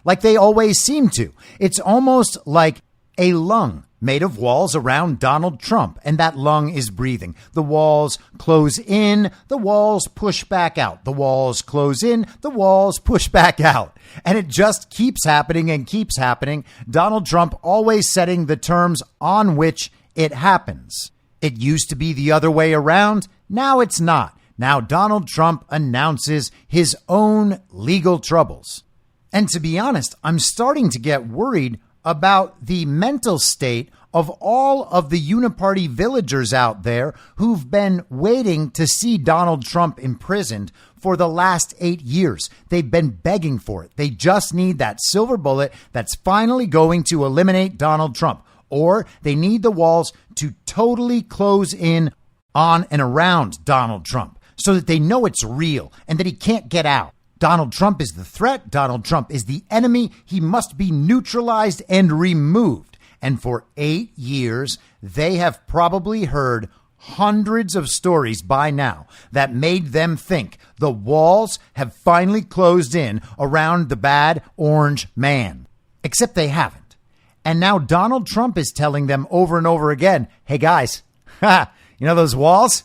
like they always seem to. It's almost like a lung made of walls around Donald Trump, and that lung is breathing. The walls close in, the walls push back out. The walls close in, the walls push back out. And it just keeps happening and keeps happening. Donald Trump always setting the terms on which it happens. It used to be the other way around. Now it's not. Now Donald Trump announces his own legal troubles. And to be honest, I'm starting to get worried about the mental state of all of the uniparty villagers out there who've been waiting to see Donald Trump imprisoned for the last 8 years. They've been begging for it. They just need that silver bullet that's finally going to eliminate Donald Trump. Or they need the walls to totally close in on and around Donald Trump so that they know it's real and that he can't get out. Donald Trump is the threat. Donald Trump is the enemy. He must be neutralized and removed. And for 8 years, they have probably heard hundreds of stories by now that made them think the walls have finally closed in around the bad orange man. Except they haven't. And now Donald Trump is telling them over and over again, hey guys, you know those walls?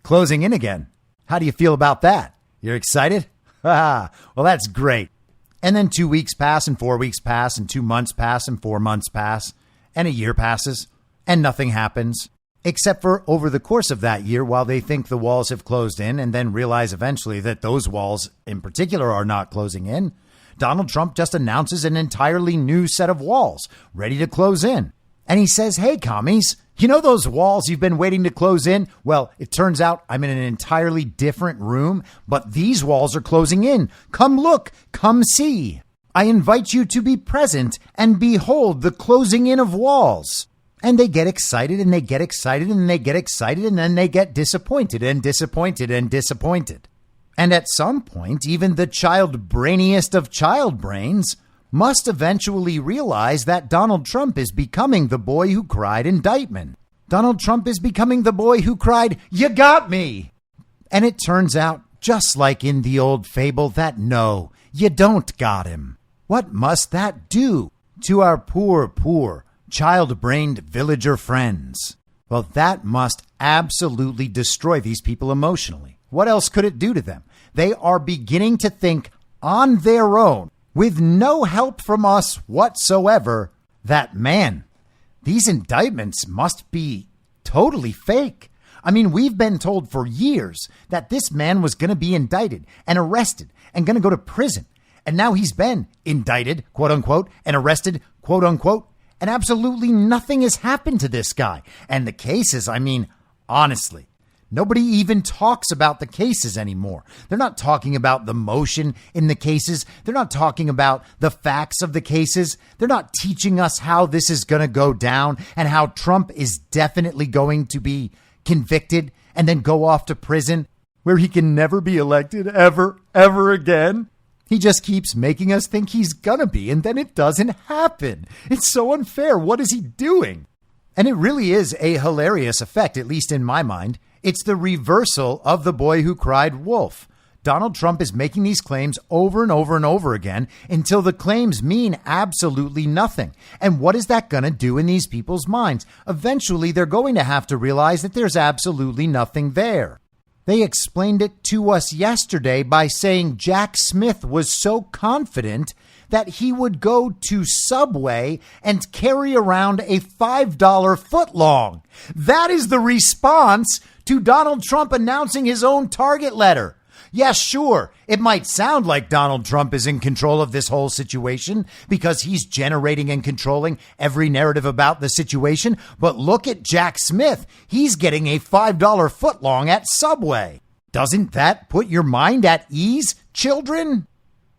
Closing in again. How do you feel about that? You're excited? Well, that's great. And then 2 weeks pass and 4 weeks pass and 2 months pass and 4 months pass and a year passes and nothing happens except for over the course of that year while they think the walls have closed in and then realize eventually that those walls in particular are not closing in. Donald Trump just announces an entirely new set of walls ready to close in. And he says, hey, commies, you know those walls you've been waiting to close in? Well, it turns out I'm in an entirely different room, but these walls are closing in. Come look, come see. I invite you to be present and behold the closing in of walls. And they get excited and they get excited and they get excited and then they get disappointed and disappointed and disappointed. And at some point, even the child brainiest of child brains must eventually realize that Donald Trump is becoming the boy who cried indictment. Donald Trump is becoming the boy who cried, "You got me." And it turns out, just like in the old fable, that no, you don't got him. What must that do to our poor, child-brained villager friends? Well, that must absolutely destroy these people emotionally. What else could it do to them? They are beginning to think on their own, with no help from us whatsoever, that, man, these indictments must be totally fake. I mean, we've been told for years that this man was going to be indicted and arrested and going to go to prison. And now he's been indicted, quote unquote, and arrested, quote unquote, and absolutely nothing has happened to this guy. And the cases, I mean, honestly, nobody even talks about the cases anymore. They're not talking about the motion in the cases. They're not talking about the facts of the cases. They're not teaching us how this is going to go down and how Trump is definitely going to be convicted and then go off to prison where he can never be elected ever again. He just keeps making us think he's gonna be, and then it doesn't happen. It's so unfair. What is he doing? And it really is a hilarious effect, at least in my mind. It's the reversal of the boy who cried wolf. Donald Trump is making these claims over and over and over again until the claims mean absolutely nothing. And what is that going to do in these people's minds? Eventually, they're going to have to realize that there's absolutely nothing there. They explained it to us yesterday by saying Jack Smith was so confident that he would go to Subway and carry around a $5 footlong. That is the response to Donald Trump announcing his own target letter. Yes, sure, it might sound like Donald Trump is in control of this whole situation because he's generating and controlling every narrative about the situation. But look at Jack Smith. He's getting a $5 footlong at Subway. Doesn't that put your mind at ease, children?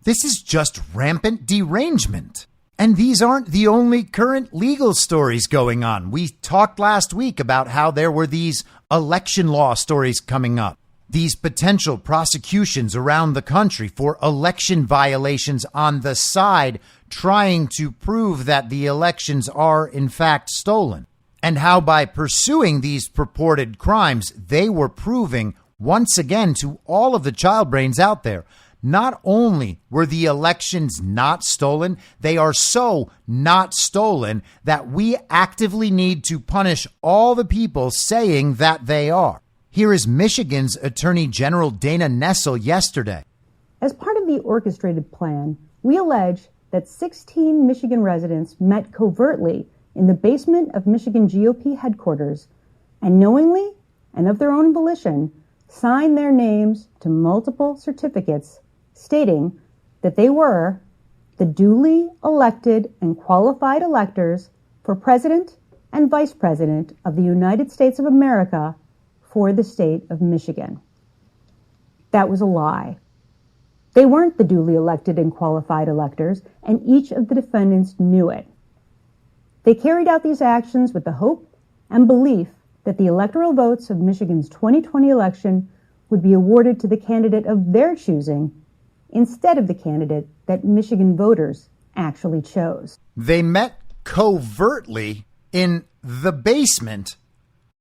This is just rampant derangement. And these aren't the only current legal stories going on. We talked last week about how there were these election law stories coming up. These potential prosecutions around the country for election violations on the side trying to prove that the elections are in fact stolen. And how by pursuing these purported crimes, they were proving once again to all of the child brains out there, not only were the elections not stolen, they are so not stolen that we actively need to punish all the people saying that they are. Here is Michigan's Attorney General Dana Nessel yesterday. As part of the orchestrated plan, we allege that 16 Michigan residents met covertly in the basement of Michigan GOP headquarters and knowingly and of their own volition signed their names to multiple certificates stating that they were the duly elected and qualified electors for President and Vice President of the United States of America for the state of Michigan. That was a lie. They weren't the duly elected and qualified electors, and each of the defendants knew it. They carried out these actions with the hope and belief that the electoral votes of Michigan's 2020 election would be awarded to the candidate of their choosing instead of the candidate that Michigan voters actually chose. They met covertly in the basement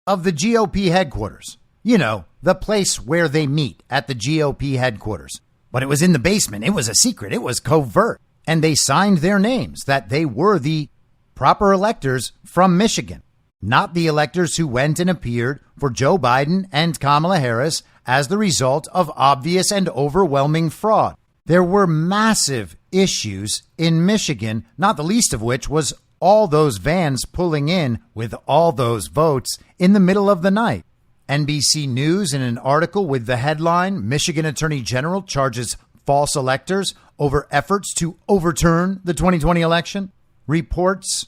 of the GOP headquarters. You know, the place where they meet at the GOP headquarters. But it was in the basement. It was a secret. It was covert. And they signed their names that they were the proper electors from Michigan, not the electors who went and appeared for Joe Biden and Kamala Harris as the result of obvious and overwhelming fraud. There were massive issues in Michigan, not the least of which was all those vans pulling in with all those votes in the middle of the night. NBC News, in an article with the headline, Michigan Attorney General charges false electors over efforts to overturn the 2020 election, reports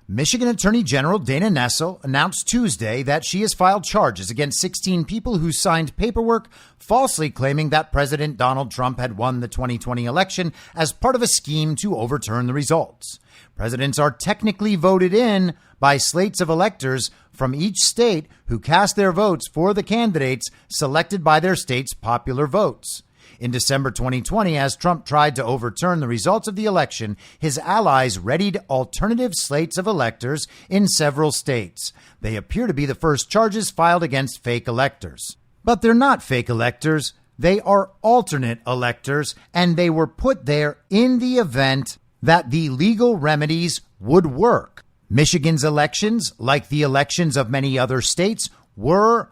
Michigan Attorney General Dana Nessel announced Tuesday that she has filed charges against 16 people who signed paperwork falsely claiming that President Donald Trump had won the 2020 election as part of a scheme to overturn the results. Presidents are technically voted in by slates of electors from each state who cast their votes for the candidates selected by their state's popular votes. In December 2020, as Trump tried to overturn the results of the election, his allies readied alternative slates of electors in several states. They appear to be the first charges filed against fake electors. But they're not fake electors. They are alternate electors, and they were put there in the event that the legal remedies would work. Michigan's elections, like the elections of many other states, were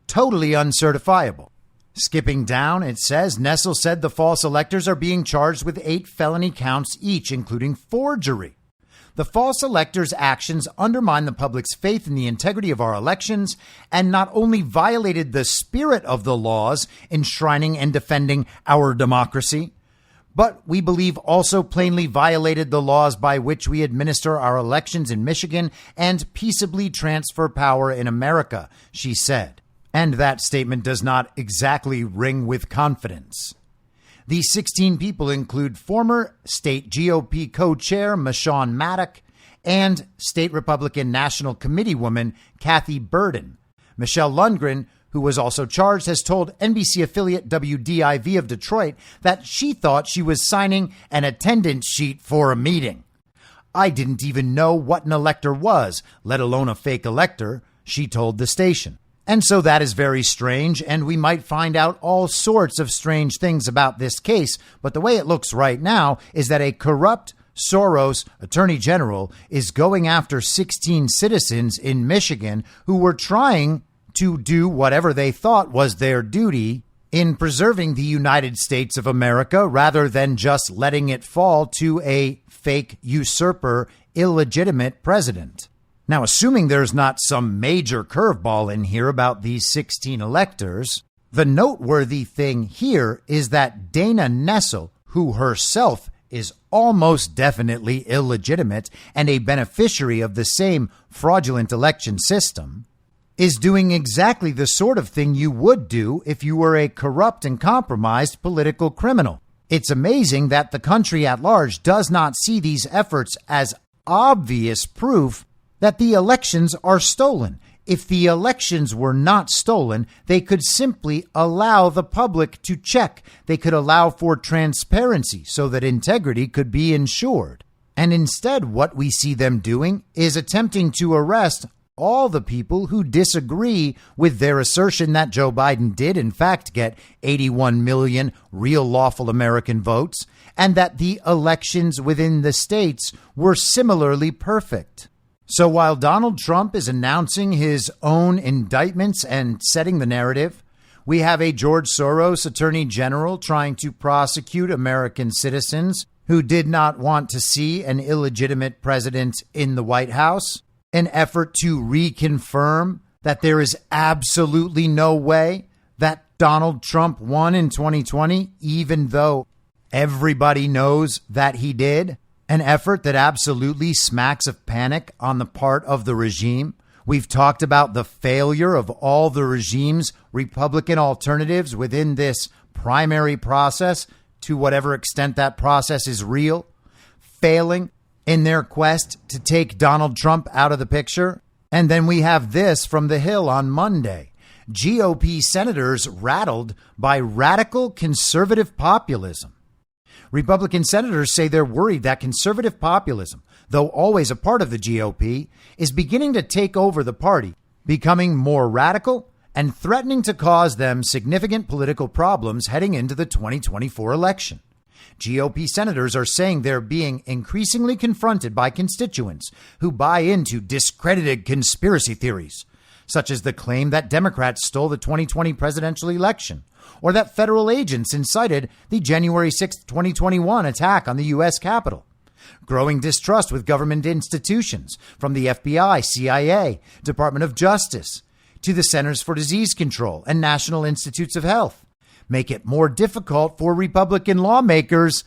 totally uncertifiable. Skipping down, it says Nessel said the false electors are being charged with 8 felony counts each, including forgery. The false electors' actions undermine the public's faith in the integrity of our elections and not only violated the spirit of the laws enshrining and defending our democracy, but we believe also plainly violated the laws by which we administer our elections in Michigan and peaceably transfer power in America, she said. And that statement does not exactly ring with confidence. These 16 people include former state GOP co-chair Michonne Maddock and state Republican National Committee woman Kathy Burden. Michelle Lundgren, who was also charged, has told NBC affiliate WDIV of Detroit that she thought she was signing an attendance sheet for a meeting. I didn't even know what an elector was, let alone a fake elector, she told the station. And so that is very strange, and we might find out all sorts of strange things about this case. But the way it looks right now is that a corrupt Soros attorney general is going after 16 citizens in Michigan who were trying to do whatever they thought was their duty in preserving the United States of America rather than just letting it fall to a fake usurper, illegitimate president. Now, assuming there's not some major curveball in here about these 16 electors, the noteworthy thing here is that Dana Nessel, who herself is almost definitely illegitimate and a beneficiary of the same fraudulent election system, is doing exactly the sort of thing you would do if you were a corrupt and compromised political criminal. It's amazing that the country at large does not see these efforts as obvious proof that the elections are stolen. If the elections were not stolen, they could simply allow the public to check. They could allow for transparency so that integrity could be ensured. And instead, what we see them doing is attempting to arrest all the people who disagree with their assertion that Joe Biden did, in fact, get 81 million real lawful American votes, and that the elections within the states were similarly perfect. So while Donald Trump is announcing his own indictments and setting the narrative, we have a George Soros attorney general trying to prosecute American citizens who did not want to see an illegitimate president in the White House, an effort to reconfirm that there is absolutely no way that Donald Trump won in 2020, even though everybody knows that he did. An effort that absolutely smacks of panic on the part of the regime. We've talked about the failure of all the regime's Republican alternatives within this primary process, to whatever extent that process is real, failing in their quest to take Donald Trump out of the picture. And then we have this from the Hill on Monday. GOP senators rattled by radical conservative populism. Republican senators say they're worried that conservative populism, though always a part of the GOP, is beginning to take over the party, becoming more radical and threatening to cause them significant political problems heading into the 2024 election. GOP senators are saying they're being increasingly confronted by constituents who buy into discredited conspiracy theories, such as the claim that Democrats stole the 2020 presidential election, or that federal agents incited the January 6, 2021 attack on the U.S. Capitol. Growing distrust with government institutions, from the FBI, CIA, Department of Justice, to the Centers for Disease Control and National Institutes of Health, make it more difficult for Republican lawmakers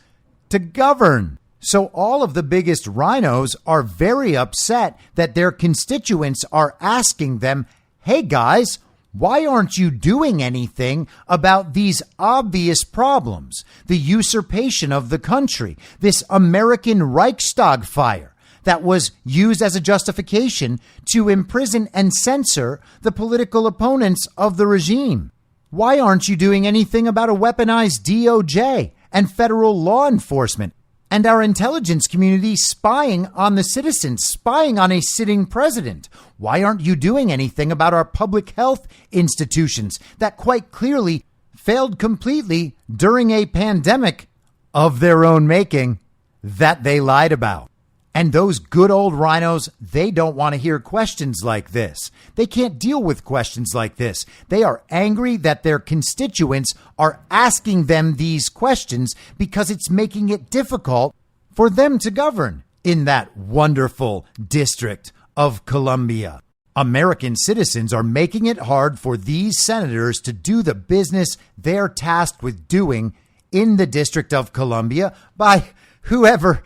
to govern. So all of the biggest RINOs are very upset that their constituents are asking them, hey guys, why aren't you doing anything about these obvious problems? The usurpation of the country, this American Reichstag fire that was used as a justification to imprison and censor the political opponents of the regime. Why aren't you doing anything about a weaponized DOJ and federal law enforcement and our intelligence community spying on the citizens, spying on a sitting president? Why aren't you doing anything about our public health institutions that quite clearly failed completely during a pandemic of their own making that they lied about? And those good old RINOs, they don't want to hear questions like this. They can't deal with questions like this. They are angry that their constituents are asking them these questions because it's making it difficult for them to govern in that wonderful District of Columbia. American citizens are making it hard for these senators to do the business they're tasked with doing in the District of Columbia by whoever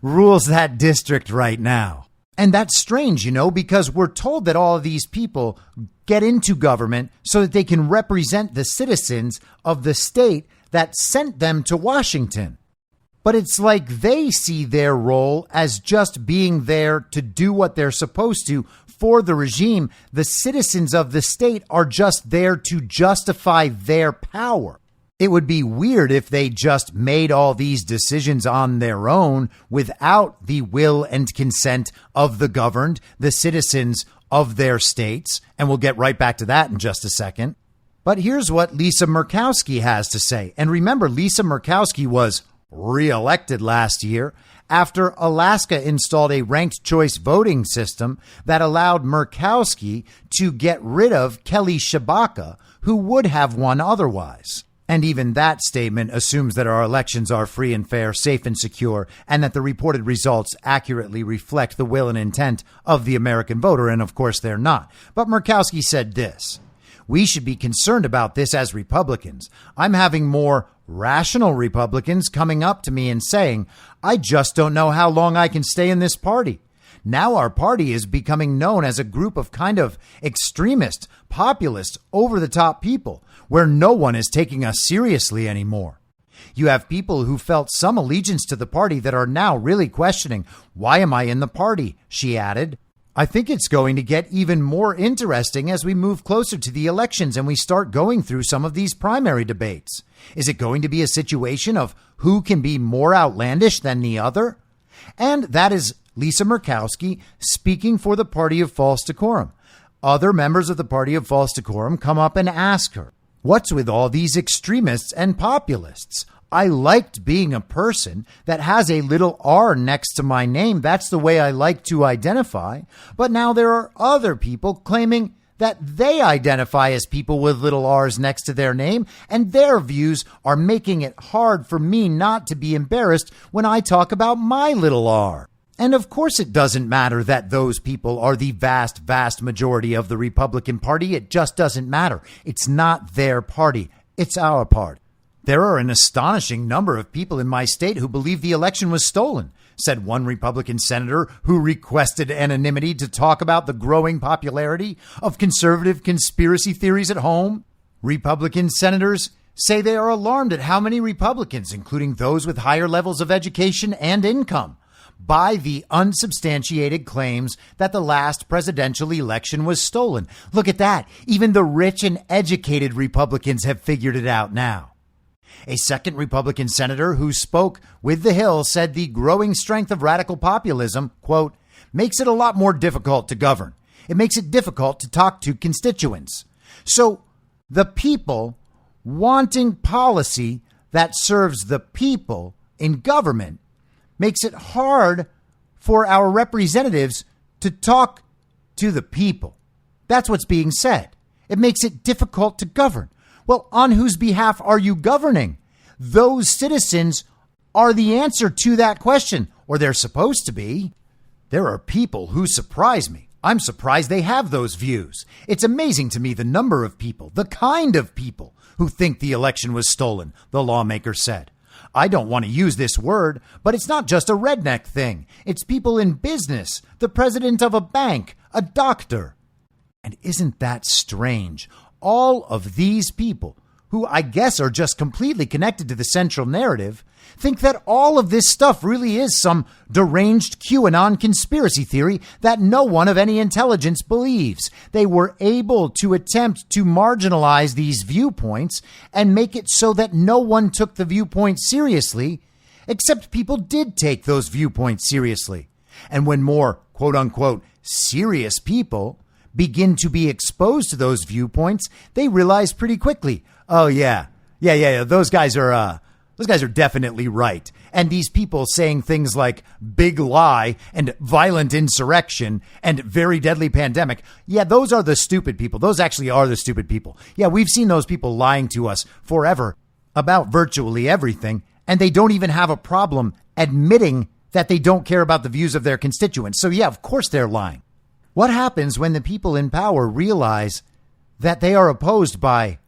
rules that district right now. And that's strange, because we're told that all of these people get into government so that they can represent the citizens of the state that sent them to Washington. But it's like they see their role as just being there to do what they're supposed to for the regime. The citizens of the state are just there to justify their power. It would be weird if they just made all these decisions on their own without the will and consent of the governed, the citizens of their states. And we'll get right back to that in just a second. But here's what Lisa Murkowski has to say. And remember, Lisa Murkowski was reelected last year after Alaska installed a ranked choice voting system that allowed Murkowski to get rid of Kelly Tshibaka, who would have won otherwise. And even that statement assumes that our elections are free and fair, safe and secure, and that the reported results accurately reflect the will and intent of the American voter. And of course, they're not. But Murkowski said this: we should be concerned about this as Republicans. I'm having more rational Republicans coming up to me and saying, I just don't know how long I can stay in this party. Now our party is becoming known as a group of kind of extremist, populist, over-the-top people where no one is taking us seriously anymore. You have people who felt some allegiance to the party that are now really questioning, why am I in the party? She added. I think it's going to get even more interesting as we move closer to the elections and we start going through some of these primary debates. Is it going to be a situation of who can be more outlandish than the other? And that is Lisa Murkowski speaking for the Party of False Decorum. Other members of the Party of False Decorum come up and ask her, what's with all these extremists and populists? I liked being a person that has a little R next to my name. That's the way I like to identify. But now there are other people claiming that they identify as people with little R's next to their name, and their views are making it hard for me not to be embarrassed when I talk about my little R. And of course it doesn't matter that those people are the vast, vast majority of the Republican Party. It just doesn't matter. It's not their party. It's our party. There are an astonishing number of people in my state who believe the election was stolen, said one Republican senator who requested anonymity to talk about the growing popularity of conservative conspiracy theories at home. Republican senators say they are alarmed at how many Republicans, including those with higher levels of education and income, buy the unsubstantiated claims that the last presidential election was stolen. Look at that. Even the rich and educated Republicans have figured it out now. A second Republican senator who spoke with The Hill said the growing strength of radical populism, quote, makes it a lot more difficult to govern. It makes it difficult to talk to constituents. So the people wanting policy that serves the people in government makes it hard for our representatives to talk to the people. That's what's being said. It makes it difficult to govern. Well, on whose behalf are you governing? Those citizens are the answer to that question, or they're supposed to be. There are people who surprise me. I'm surprised they have those views. It's amazing to me the number of people, the kind of people who think the election was stolen, the lawmaker said. I don't want to use this word, but it's not just a redneck thing. It's people in business, the president of a bank, a doctor. And isn't that strange? All of these people, who I guess are just completely connected to the central narrative, think that all of this stuff really is some deranged QAnon conspiracy theory that no one of any intelligence believes. They were able to attempt to marginalize these viewpoints and make it so that no one took the viewpoint seriously, except people did take those viewpoints seriously. And when more quote unquote serious people begin to be exposed to those viewpoints, they realize pretty quickly, oh yeah, those guys are definitely right. And these people saying things like big lie and violent insurrection and very deadly pandemic, yeah, those are the stupid people. Those actually are the stupid people. Yeah, we've seen those people lying to us forever about virtually everything, and they don't even have a problem admitting that they don't care about the views of their constituents. So yeah, of course they're lying. What happens when the people in power realize that they are opposed by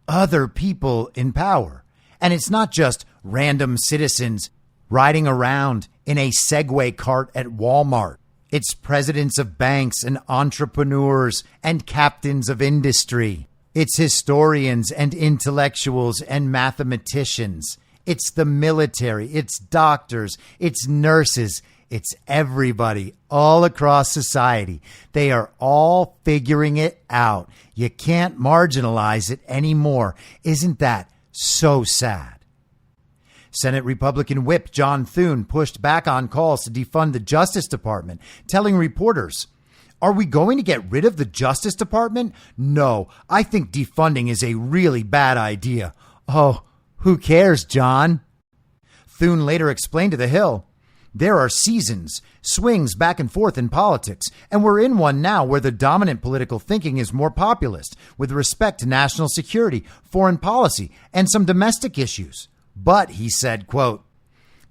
other people in power? And it's not just random citizens riding around in a Segway cart at Walmart. It's presidents of banks and entrepreneurs and captains of industry. It's historians and intellectuals and mathematicians. It's the military. It's doctors. It's nurses. It's everybody all across society. They are all figuring it out. You can't marginalize it anymore. Isn't that so sad? Senate Republican Whip John Thune pushed back on calls to defund the Justice Department, telling reporters, "Are we going to get rid of the Justice Department? No, I think defunding is a really bad idea." Oh, who cares, John? Thune later explained to The Hill, "There are seasons, swings back and forth in politics, and we're in one now where the dominant political thinking is more populist with respect to national security, foreign policy, and some domestic issues. But," he said, quote,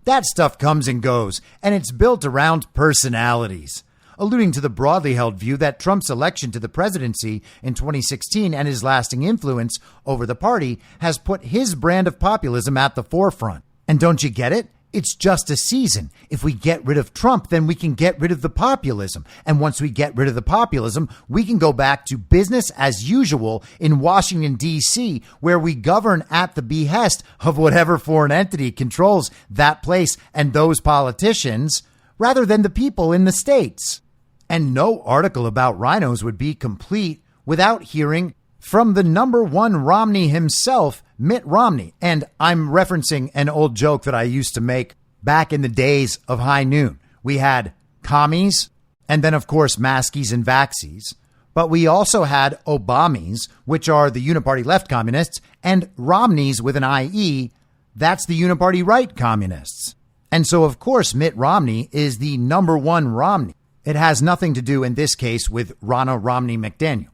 "that stuff comes and goes, and it's built around personalities," alluding to the broadly held view that Trump's election to the presidency in 2016 and his lasting influence over the party has put his brand of populism at the forefront. And don't you get it? It's just a season. If we get rid of Trump, then we can get rid of the populism. And once we get rid of the populism, we can go back to business as usual in Washington, D.C., where we govern at the behest of whatever foreign entity controls that place and those politicians, rather than the people in the states. And no article about RINOs would be complete without hearing from the number one Romney himself, Mitt Romney. And I'm referencing an old joke that I used to make back in the days of High Noon. We had commies and then, of course, maskies and vaxies. But we also had Obamies, which are the uniparty left communists, and Romneys with an IE. That's the uniparty right communists. And so, of course, Mitt Romney is the number one Romney. It has nothing to do in this case with Ronna Romney McDaniel.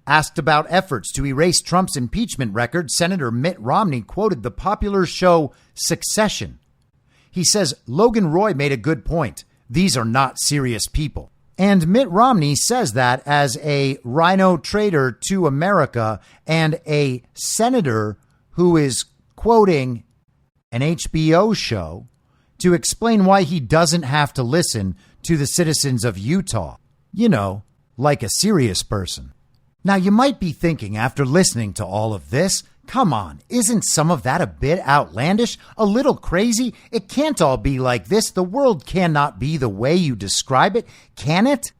Asked about efforts to erase Trump's impeachment record, Senator Mitt Romney quoted the popular show Succession. He says, "Logan Roy made a good point. These are not serious people." And Mitt Romney says that as a RINO traitor to America and a senator who is quoting an HBO show to explain why he doesn't have to listen to the citizens of Utah. You know, like a serious person. Now, you might be thinking after listening to all of this, come on, isn't some of that a bit outlandish, a little crazy? It can't all be like this. The world cannot be the way you describe it, can it?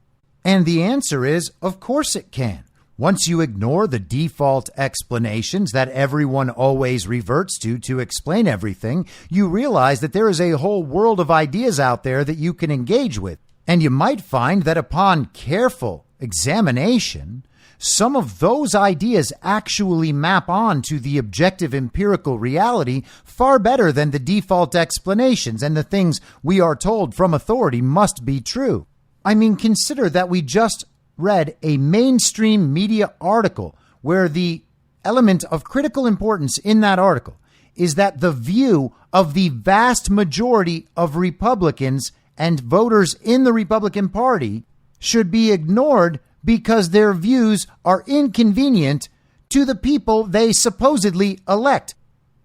And the answer is, of course it can. Once you ignore the default explanations that everyone always reverts to explain everything, you realize that there is a whole world of ideas out there that you can engage with. And you might find that upon careful examination, some of those ideas actually map on to the objective empirical reality far better than the default explanations and the things we are told from authority must be true. I mean, consider that we just read a mainstream media article where the element of critical importance in that article is that the view of the vast majority of Republicans and voters in the Republican Party should be ignored because their views are inconvenient to the people they supposedly elect.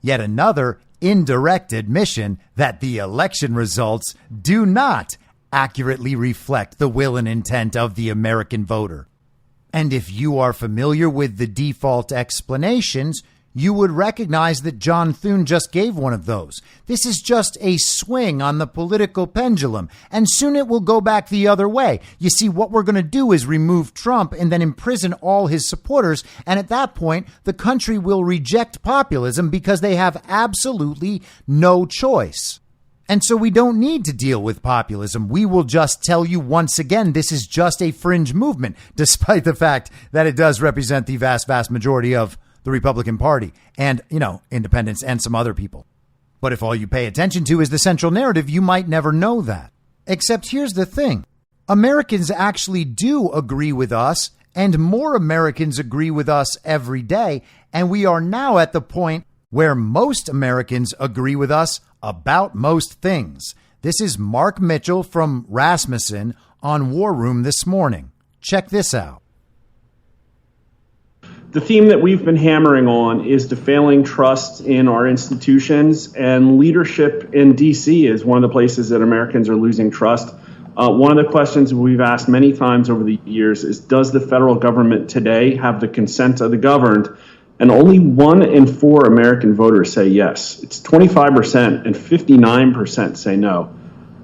Yet another indirect admission that the election results do not accurately reflect the will and intent of the American voter. And if you are familiar with the default explanations, you would recognize that John Thune just gave one of those. This is just a swing on the political pendulum, and soon it will go back the other way. You see, what we're going to do is remove Trump and then imprison all his supporters, and at that point, the country will reject populism because they have absolutely no choice. And so we don't need to deal with populism. We will just tell you once again, this is just a fringe movement, despite the fact that it does represent the vast, vast majority of the Republican Party and, independents and some other people. But if all you pay attention to is the central narrative, you might never know that. Except here's the thing. Americans actually do agree with us, and more Americans agree with us every day. And we are now at the point where most Americans agree with us about most things. This is Mark Mitchell from Rasmussen on War Room this morning. Check this out. The theme that we've been hammering on is the failing trust in our institutions, and leadership in D.C. is one of the places that Americans are losing trust. One of the questions we've asked many times over the years is, does the federal government today have the consent of the governed? And only 1 in 4 American voters say yes. It's 25%, and 59% say no.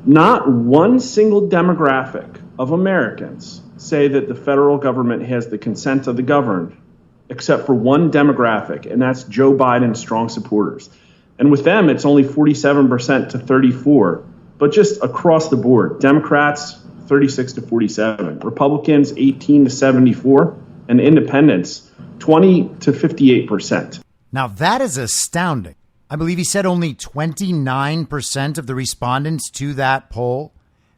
Not one single demographic of Americans say that the federal government has the consent of the governed, except for one demographic, and that's Joe Biden's strong supporters. And with them, it's only 47% to 34%, but just across the board, Democrats, 36 to 47, Republicans, 18 to 74, and independents, 20 to 58%. Now that is astounding. I believe he said only 29% of the respondents to that poll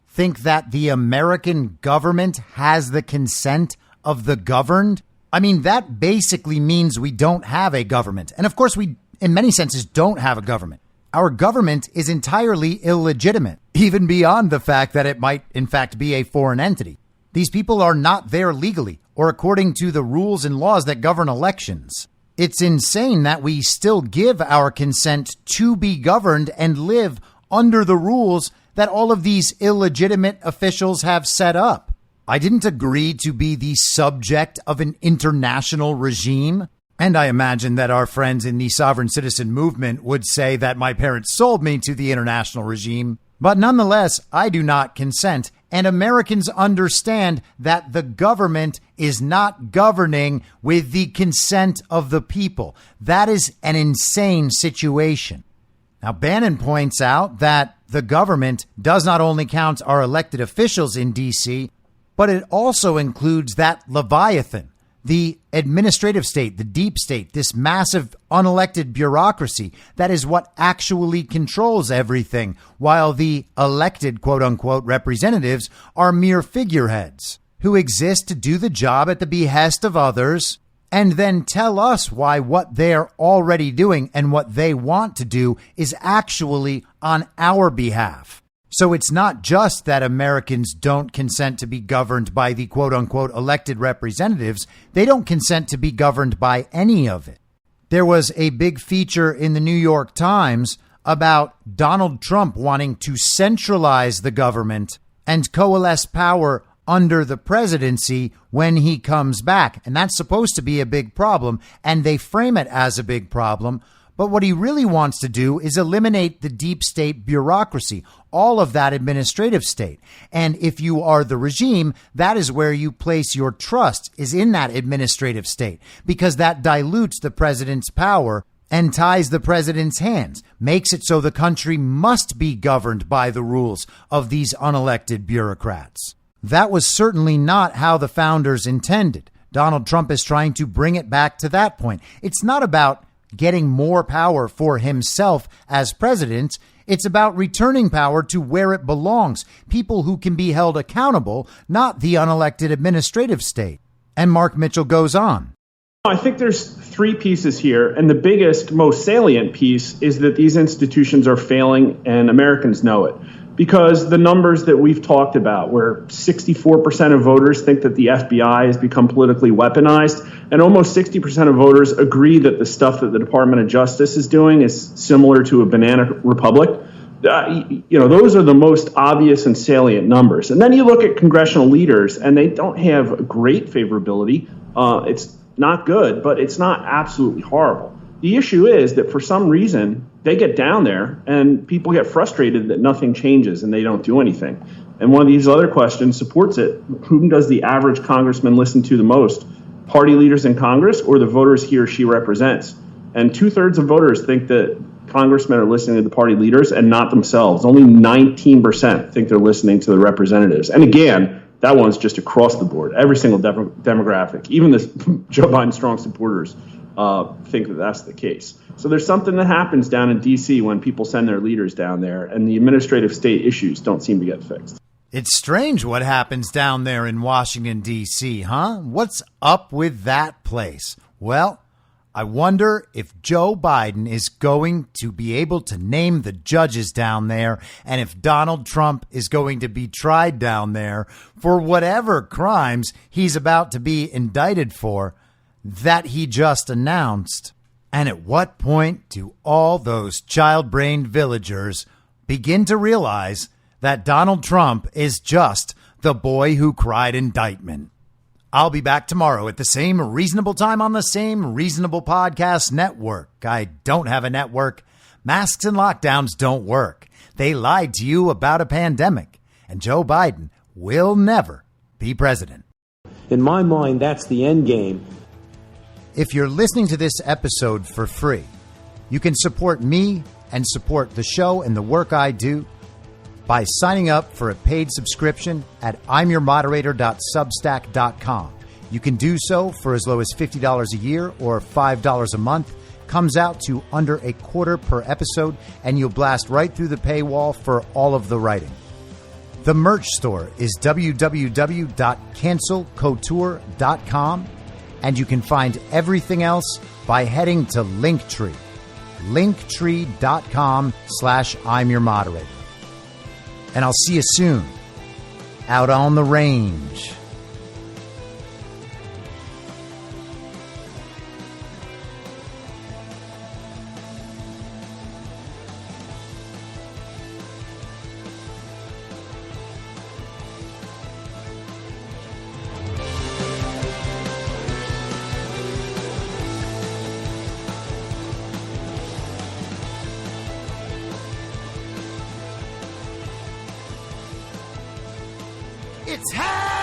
think that the American government has the consent of the governed. I mean, that basically means we don't have a government. And of course, we, in many senses, don't have a government. Our government is entirely illegitimate, even beyond the fact that it might, in fact, be a foreign entity. These people are not there legally or according to the rules and laws that govern elections. It's insane that we still give our consent to be governed and live under the rules that all of these illegitimate officials have set up. I didn't agree to be the subject of an international regime. And I imagine that our friends in the sovereign citizen movement would say that my parents sold me to the international regime. But nonetheless, I do not consent. And Americans understand that the government is not governing with the consent of the people. That is an insane situation. Now, Bannon points out that the government does not only count our elected officials in D.C., but it also includes that Leviathan, the administrative state, the deep state, this massive unelected bureaucracy that is what actually controls everything, while the elected, quote unquote, representatives are mere figureheads who exist to do the job at the behest of others and then tell us why what they're already doing and what they want to do is actually on our behalf. So it's not just that Americans don't consent to be governed by the quote unquote elected representatives. They don't consent to be governed by any of it. There was a big feature in the New York Times about Donald Trump wanting to centralize the government and coalesce power under the presidency when he comes back. And that's supposed to be a big problem. And they frame it as a big problem. But what he really wants to do is eliminate the deep state bureaucracy, all of that administrative state. And if you are the regime, that is where you place your trust, is in that administrative state, because that dilutes the president's power and ties the president's hands, makes it so the country must be governed by the rules of these unelected bureaucrats. That was certainly not how the founders intended. Donald Trump is trying to bring it back to that point. It's not about getting more power for himself as president. It's about returning power to where it belongs, people who can be held accountable, not the unelected administrative state. And Mark Mitchell goes on. I think there's 3 pieces here, and the biggest, most salient piece is that these institutions are failing and Americans know it. because the numbers that we've talked about, where 64% of voters think that the FBI has become politically weaponized, and almost 60% of voters agree that the stuff that the Department of Justice is doing is similar to a banana republic. Those are the most obvious and salient numbers. And then you look at congressional leaders, and they don't have great favorability. It's not good, but it's not absolutely horrible. The issue is that for some reason, they get down there and people get frustrated that nothing changes and they don't do anything. And one of these other questions supports it. Whom does the average congressman listen to the most? Party leaders in Congress or the voters he or she represents? And 2/3 of voters think that congressmen are listening to the party leaders and not themselves. Only 19% think they're listening to the representatives. And again, that one's just across the board. Every single demographic, even the Joe Biden strong supporters, think that that's the case. So there's something that happens down in D.C. when people send their leaders down there, and the administrative state issues don't seem to get fixed. It's strange what happens down there in Washington, D.C., huh? What's up with that place? Well, I wonder if Joe Biden is going to be able to name the judges down there, and if Donald Trump is going to be tried down there for whatever crimes he's about to be indicted for that he just announced. And at what point do all those child-brained villagers begin to realize that Donald Trump is just the boy who cried indictment? I'll be back tomorrow at the same reasonable time on the same reasonable podcast network. I don't have a network. Masks and lockdowns don't work. They lied to you about a pandemic, and Joe Biden will never be president. In my mind, that's the end game. If you're listening to this episode for free, you can support me and support the show and the work I do by signing up for a paid subscription at imyourmoderator.substack.com. You can do so for as low as $50 a year or $5 a month. Comes out to under $0.25 per episode, and you'll blast right through the paywall for all of the writing. The merch store is www.cancelcouture.com, and you can find everything else by heading to Linktree, linktree.com/imyourmoderator. And I'll see you soon out on the range. It's happening!